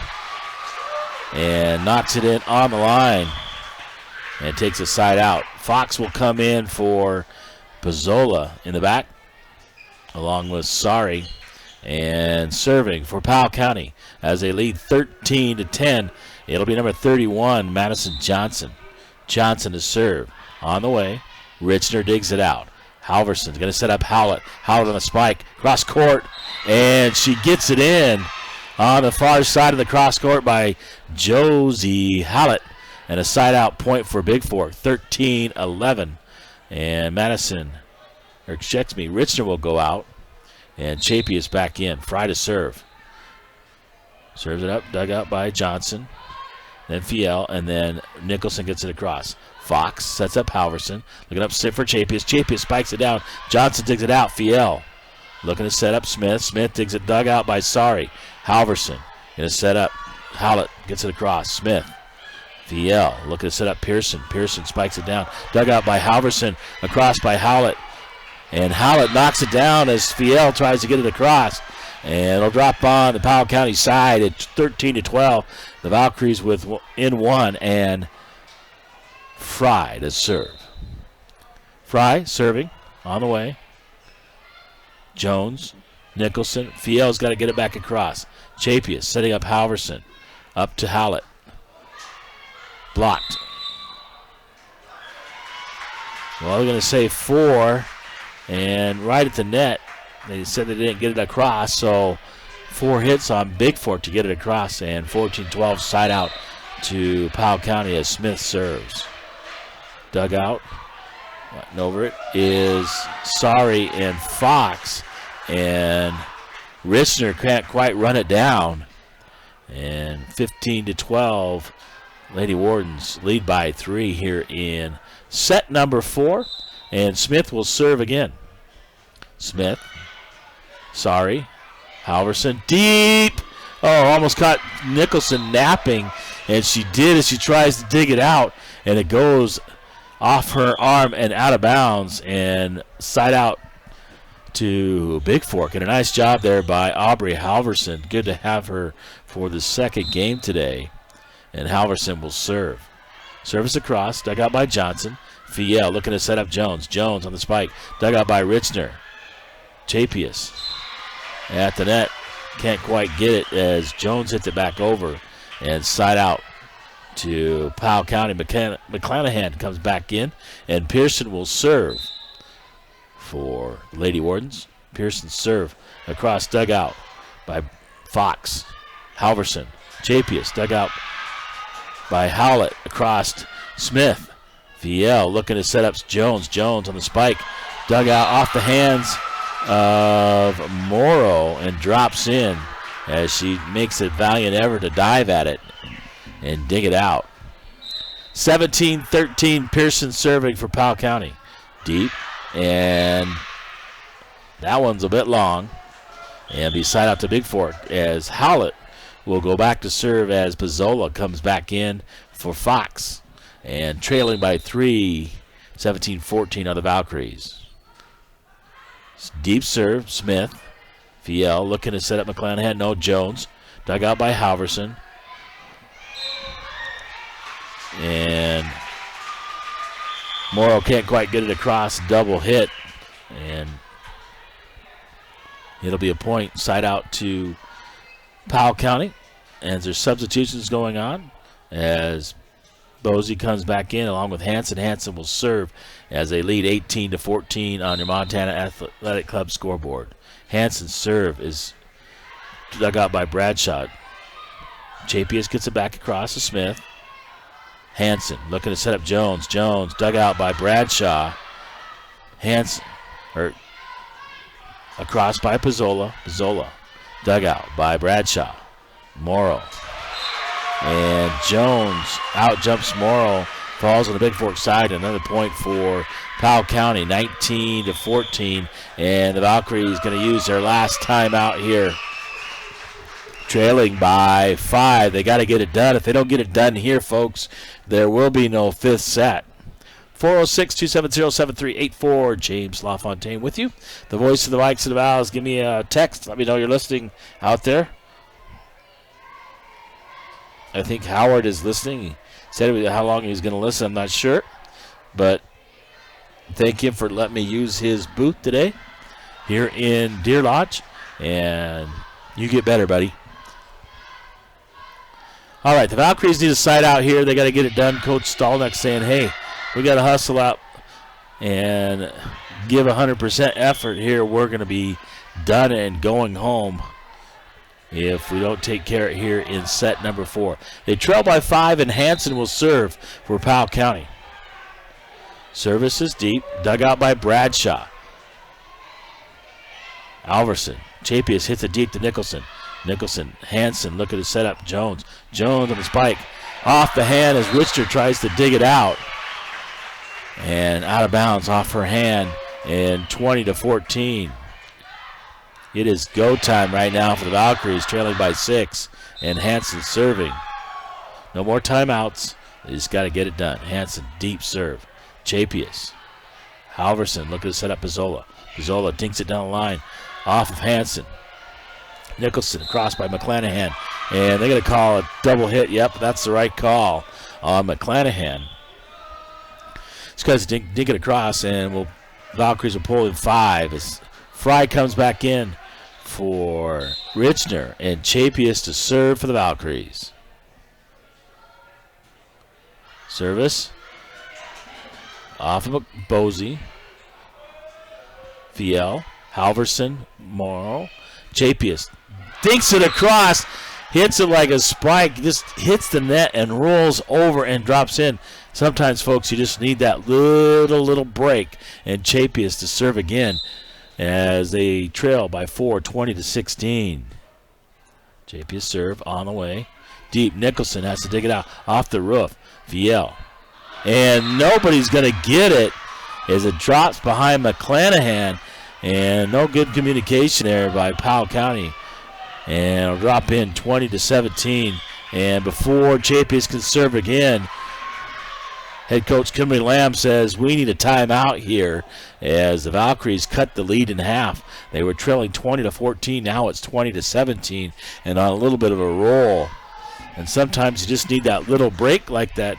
And knocks it in on the line. And takes a side out. Fox will come in for Pizzola in the back, along with Sari, and serving for Powell County as they lead 13-10. It'll be number 31, Madison Johnson. Johnson to serve. On the way, Richner digs it out. Halverson's going to set up Howlett. Howlett on the spike, cross court, and she gets it in on the far side of the cross court by Josie Howlett, and a side out point for Bigfork, 13-11. And Richner will go out. And Chapey is back in. Fry to serve. Serves it up, dug out by Johnson. Then Fiel, and then Nicholson gets it across. Fox sets up Halverson. Looking up sit for Chapey. Chapey spikes it down. Johnson digs it out. Fiel looking to set up Smith. Smith digs it, dug out by Sari. Halverson going to set up. Howlett gets it across. Smith. Fiel looking to set up Pearson. Pearson spikes it down. Dug out by Halverson. Across by Howlett. And Howlett knocks it down as Fiel tries to get it across. And it'll drop on the Powell County side at 13-12. The Valkyries in 1, and Fry to serve. Fry serving on the way. Jones, Nicholson. Fiel's got to get it back across. Chapius setting up Halverson. Up to Howlett. Blocked. Well, we're going to say 4. And right at the net, they said they didn't get it across, so 4 hits on Bigfork to get it across, and 14-12 side out to Powell County as Smith serves. Dug out, and over it is Sari and Fox, and Richner can't quite run it down. And 15-12, Lady Wardens lead by 3 here in set number 4. And Smith will serve again. Smith. Sorry. Halverson. Deep. Oh, almost caught Nicholson napping. And she did as she tries to dig it out. And it goes off her arm and out of bounds. And side out to Bigfork. And a nice job there by Aubrey Halverson. Good to have her for the second game today. And Halverson will serve. Service across. Dug out by Johnson. Fiel looking to set up Jones. Jones on the spike. Dug out by Richner. Chapius at the net. Can't quite get it as Jones hits it back over. And side out to Powell County. McClanahan comes back in. And Pearson will serve for Lady Wardens. Pearson serve across. Dug out by Fox. Halverson. Chapius dug out by Howlett. Across Smith. Fiel looking to set up Jones. Jones on the spike. Dug out off the hands of Morrow and drops in as she makes a valiant effort to dive at it and dig it out. 17-13, Pearson serving for Powell County. Deep, and that one's a bit long. And be side out to Bigfork as Howlett will go back to serve as Pizzola comes back in for Fox. And trailing by 3, 17-14 on the Valkyries. Deep serve, Smith. Fiel looking to set up McClanahan. No, Jones. Dug out by Halverson. And Morrow can't quite get it across. Double hit. And it'll be a point side out to Powell County. as there's substitutions going on, as Bosey comes back in along with Hanson. Hanson will serve as they lead 18-14 on your Montana Athletic Club scoreboard. Hanson's serve is dug out by Bradshaw. Chapius gets it back across to Smith. Hanson looking to set up Jones. Jones dug out by Bradshaw. Hanson, across by Pizzola. Pizzola dug out by Bradshaw. Morrow. And Jones out jumps Morrow. Falls on the Bigfork side. Another point for Powell County, 19-14. And the Valkyries going to use their last timeout here. Trailing by 5. They got to get it done. If they don't get it done here, folks, there will be no fifth set. 406-270-7384. James LaFontaine with you. The voice of the Vikes and the Vals. Give me a text. Let me know you're listening out there. I think Howard is listening. He said how long he was going to listen. I'm not sure. But thank him for letting me use his booth today here in Deer Lodge. And you get better, buddy. All right, the Valkyries need a side out here. They got to get it done. Coach Stallneck saying, hey, we got to hustle out and give 100% effort here. We're going to be done and going home if we don't take care of it here in set number 4. They trail by 5, and Hanson will serve for Powell County. Service is deep, dug out by Bradshaw. Alverson. Chapius hits it deep to Nicholson. Nicholson, Hanson looking to set up Jones. Jones on the spike. Off the hand as Richter tries to dig it out. And out of bounds off her hand. And 20-14. It is go time right now for the Valkyries, trailing by 6. And Hanson serving. No more timeouts. They just got to get it done. Hanson, deep serve. Chapius. Halverson looking to set up Pizzola. Pizzola dinks it down the line. Off of Hanson. Nicholson across by McClanahan. And they're going to call a double hit. Yep, that's the right call on McClanahan. These guys dink it across, and Valkyries will pull in 5 as Fry comes back in for Richner, and Chapius to serve for the Valkyries. Service off of Bosey. Fiel, Halverson, Morrow. Chapius dinks it across, hits it like a spike, just hits the net and rolls over and drops in. Sometimes, folks, you just need that little break, and Chapius to serve again as they trail by 4, 20-16. Chapius serve on the way. Deep, Nicholson has to dig it out off the roof. Viel. And nobody's going to get it as it drops behind McClanahan. And no good communication there by Powell County. And it'll drop in 20-17. And before Chapius can serve again, head coach Kimberly Lamb says we need a timeout here as the Valkyries cut the lead in half. They were trailing 20-14. Now it's 20-17 and on a little bit of a roll. And sometimes you just need that little break like that.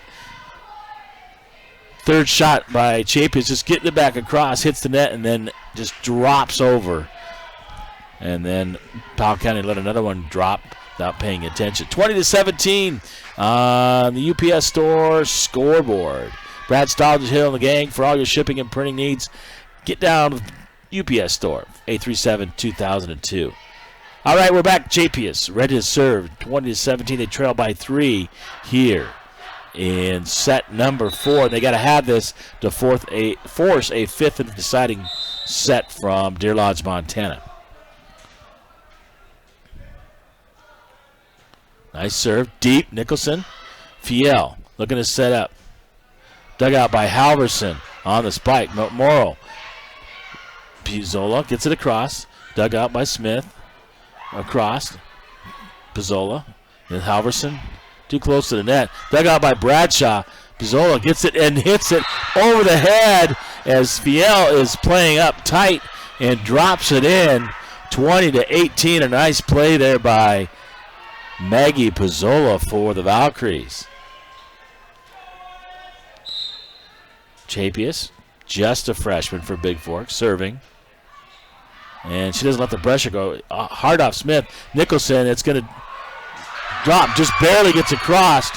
Third shot by Chapius, just getting it back across, hits the net, and then just drops over. And then Powell County let another one drop without paying attention. 20-17 on the UPS Store scoreboard. Brad Stallings here on the gang for all your shipping and printing needs. Get down to UPS Store, 837-2002. All right, we're back. Chapius ready to serve. 20-17, they trail by 3 here in set number 4. They got to have this to force a 5th and deciding set from Deer Lodge, Montana. Nice serve. Deep. Nicholson. Fiel looking to set up. Dug out by Halverson on the spike. Morrow. Pizzola gets it across. Dug out by Smith. Across. Pizzola. And Halverson. Too close to the net. Dug out by Bradshaw. Pizzola gets it and hits it over the head as Fiel is playing up tight and drops it in. 20-18. A nice play there by Maggie Pizzola for the Valkyries. Chapius, just a freshman for Bigfork, serving. And she doesn't let the pressure go. Hard off Smith. Nicholson, it's going to Drop just barely gets across.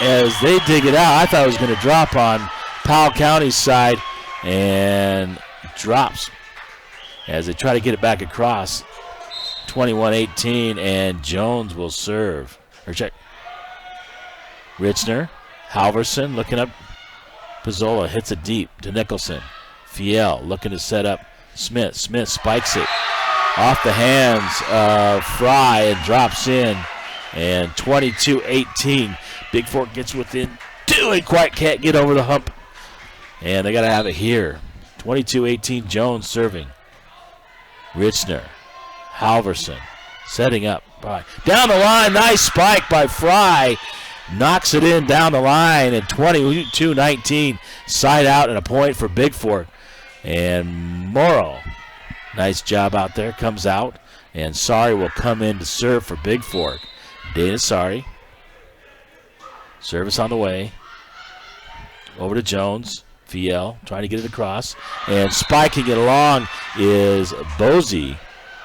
As they dig it out, I thought it was going to drop on Powell County's side, and drops as they try to get it back across. 21-18, and Jones will serve. Or check. Richner, Halverson looking up. Pizzola hits it deep to Nicholson. Fiel looking to set up Smith. Smith spikes it off the hands of Fry and drops in. And 22-18. Bigfork gets within 2 and quite can't get over the hump. And they got to have it here. 22-18, Jones serving. Richner, Halverson setting up. Down the line, nice spike by Fry. Knocks it in down the line, and 22-19, side out and a point for Bigfork. And Morrow, nice job out there, comes out, and Sari will come in to serve for Bigfork. Dana Sari, service on the way, over to Jones. Fiel trying to get it across, and spiking it along is Bosey.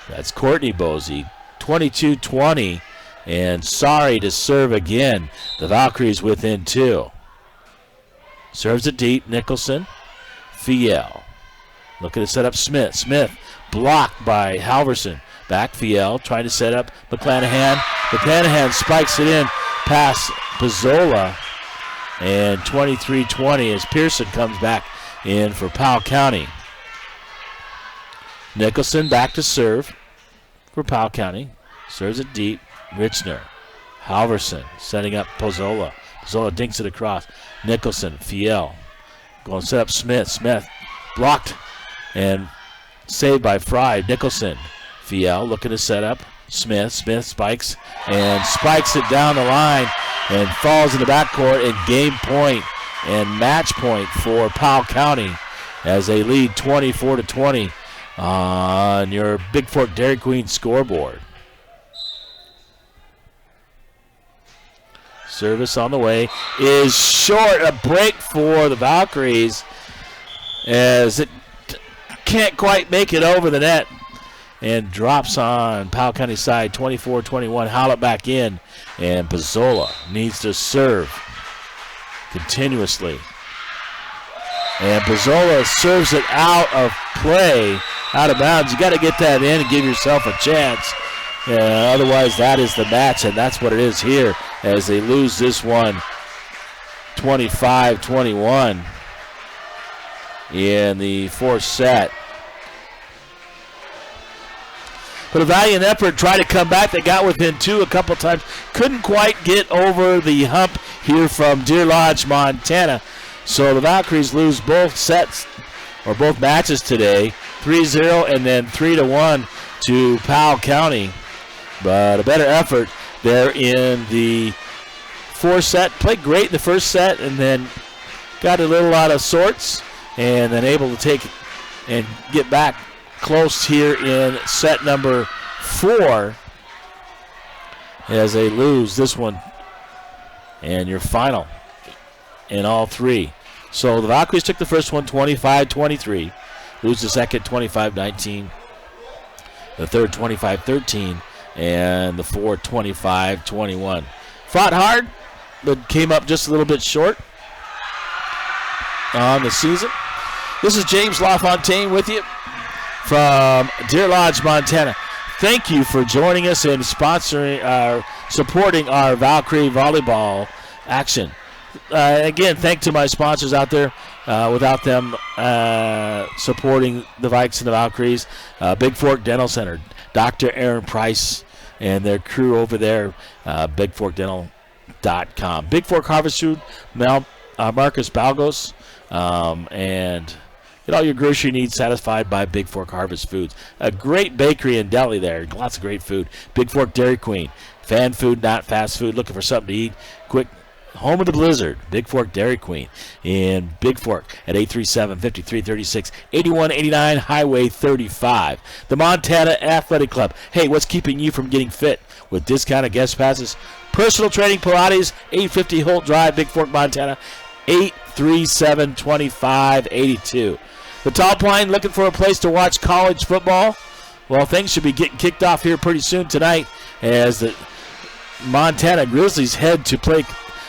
That's Courtney Bosey. 22-20. And Sari to serve again. The Valkyries within 2. Serves it deep. Nicholson. Fiel. Looking to set up Smith. Smith blocked by Halverson. Back Fiel trying to set up McClanahan. McClanahan spikes it in past Pizzola. And 23-20 as Pearson comes back in for Powell County. Nicholson back to serve for Powell County. Serves it deep. Richner, Halverson setting up Pizzola. Pizzola dinks it across. Nicholson, Fiel going to set up Smith. Smith blocked and saved by Fry. Nicholson, Fiel looking to set up Smith. Smith spikes and spikes it down the line and falls in the backcourt, and game point and match point for Powell County as they lead 24-20 on your Bigfork Dairy Queen scoreboard. Service on the way is short. A break for the Valkyries as it can't quite make it over the net and drops on Powell County side. 24-21. Howl it back in, and Pizzola needs to serve continuously. And Pizzola serves it out of play, out of bounds. You got to get that in and give yourself a chance. Otherwise, that is the match, and that's what it is here as they lose this one 25-21 in the fourth set. But a valiant effort, try to come back. They got within 2 a couple times. Couldn't quite get over the hump here from Deer Lodge, Montana. So the Valkyries lose both sets, or both matches today, 3-0 and then 3-1 to Powell County. But a better effort there in the fourth set. Played great in the first set and then got a little out of sorts and then able to take and get back close here in set number 4 as they lose this one. And your final in all 3. So the Valkyries took the first one 25-23. Lose the second 25-19. The third 25-13. And the fourth 25-21. Fought hard, but came up just a little bit short on the season. This is James LaFontaine with you from Deer Lodge, Montana. Thank you for joining us and sponsoring, supporting our Valkyrie volleyball action. Again, thank to my sponsors out there. Without them supporting the Vikes and the Valkyries, Bigfork Dental Center, Dr. Aaron Price and their crew over there, bigforkdental.com. Bigfork Harvest Food, Marcus Balgos, and get all your grocery needs satisfied by Bigfork Harvest Foods. A great bakery and deli there, lots of great food. Bigfork Dairy Queen, fan food, not fast food, looking for something to eat quick. Home of the Blizzard, Bigfork Dairy Queen in Bigfork at 837-5336, 8189 Highway 35. The Montana Athletic Club. Hey, what's keeping you from getting fit? With discounted guest passes, personal training, Pilates, 850 Holt Drive, Bigfork, Montana, 837-2582. The Top Line, looking for a place to watch college football? Well, things should be getting kicked off here pretty soon tonight as the Montana Grizzlies head to play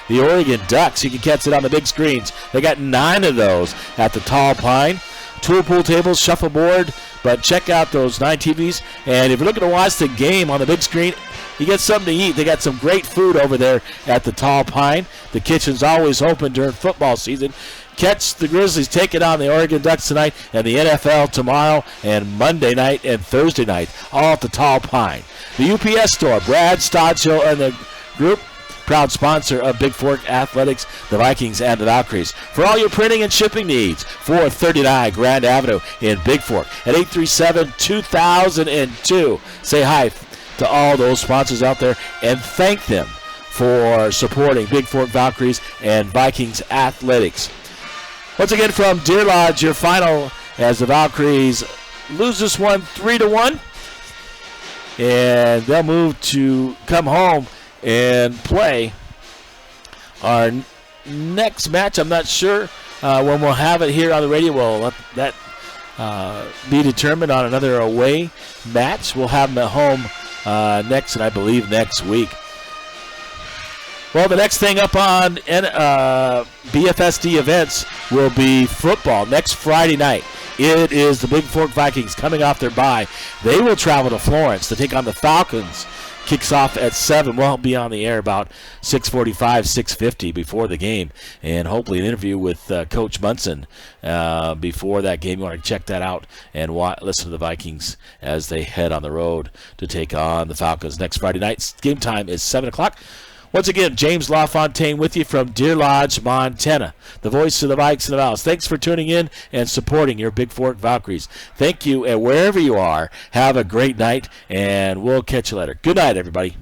the Oregon Ducks. You can catch it on the big screens. They got 9 of those at the Tall Pine. Tool pool tables, shuffleboard, but check out those 9 TVs. And if you're looking to watch the game on the big screen, you get something to eat. They got some great food over there at the Tall Pine. The kitchen's always open during football season. Catch the Grizzlies taking on the Oregon Ducks tonight and the NFL tomorrow and Monday night and Thursday night, all at the Tall Pine. The UPS store, Brad Stodchill and the group, proud sponsor of Bigfork Athletics, the Vikings, and the Valkyries. For all your printing and shipping needs, 439 Grand Avenue in Bigfork at 837-2002. Say hi to all those sponsors out there and thank them for supporting Bigfork Valkyries and Vikings Athletics. Once again from Deer Lodge, your final as the Valkyries lose this one 3-1. And they'll move to come home and play our next match. I'm not sure when we'll have it here on the radio. We'll let that be determined on another away match. We'll have them at home next, and I believe next week. Well, the next thing up on BFSD events will be football next Friday night. It is the Bigfork Vikings coming off their bye. They will travel to Florence to take on the Falcons. Kicks off at 7. We'll be on the air about 6:45, 6:50 before the game. And hopefully an interview with Coach Munson before that game. You want to check that out and listen to the Vikings as they head on the road to take on the Falcons next Friday night. Game time is 7 o'clock. Once again, James LaFontaine with you from Deer Lodge, Montana, the voice of the Vikes and the Vals. Thanks for tuning in and supporting your Bigfork Valkyries. Thank you, and wherever you are, have a great night, and we'll catch you later. Good night, everybody.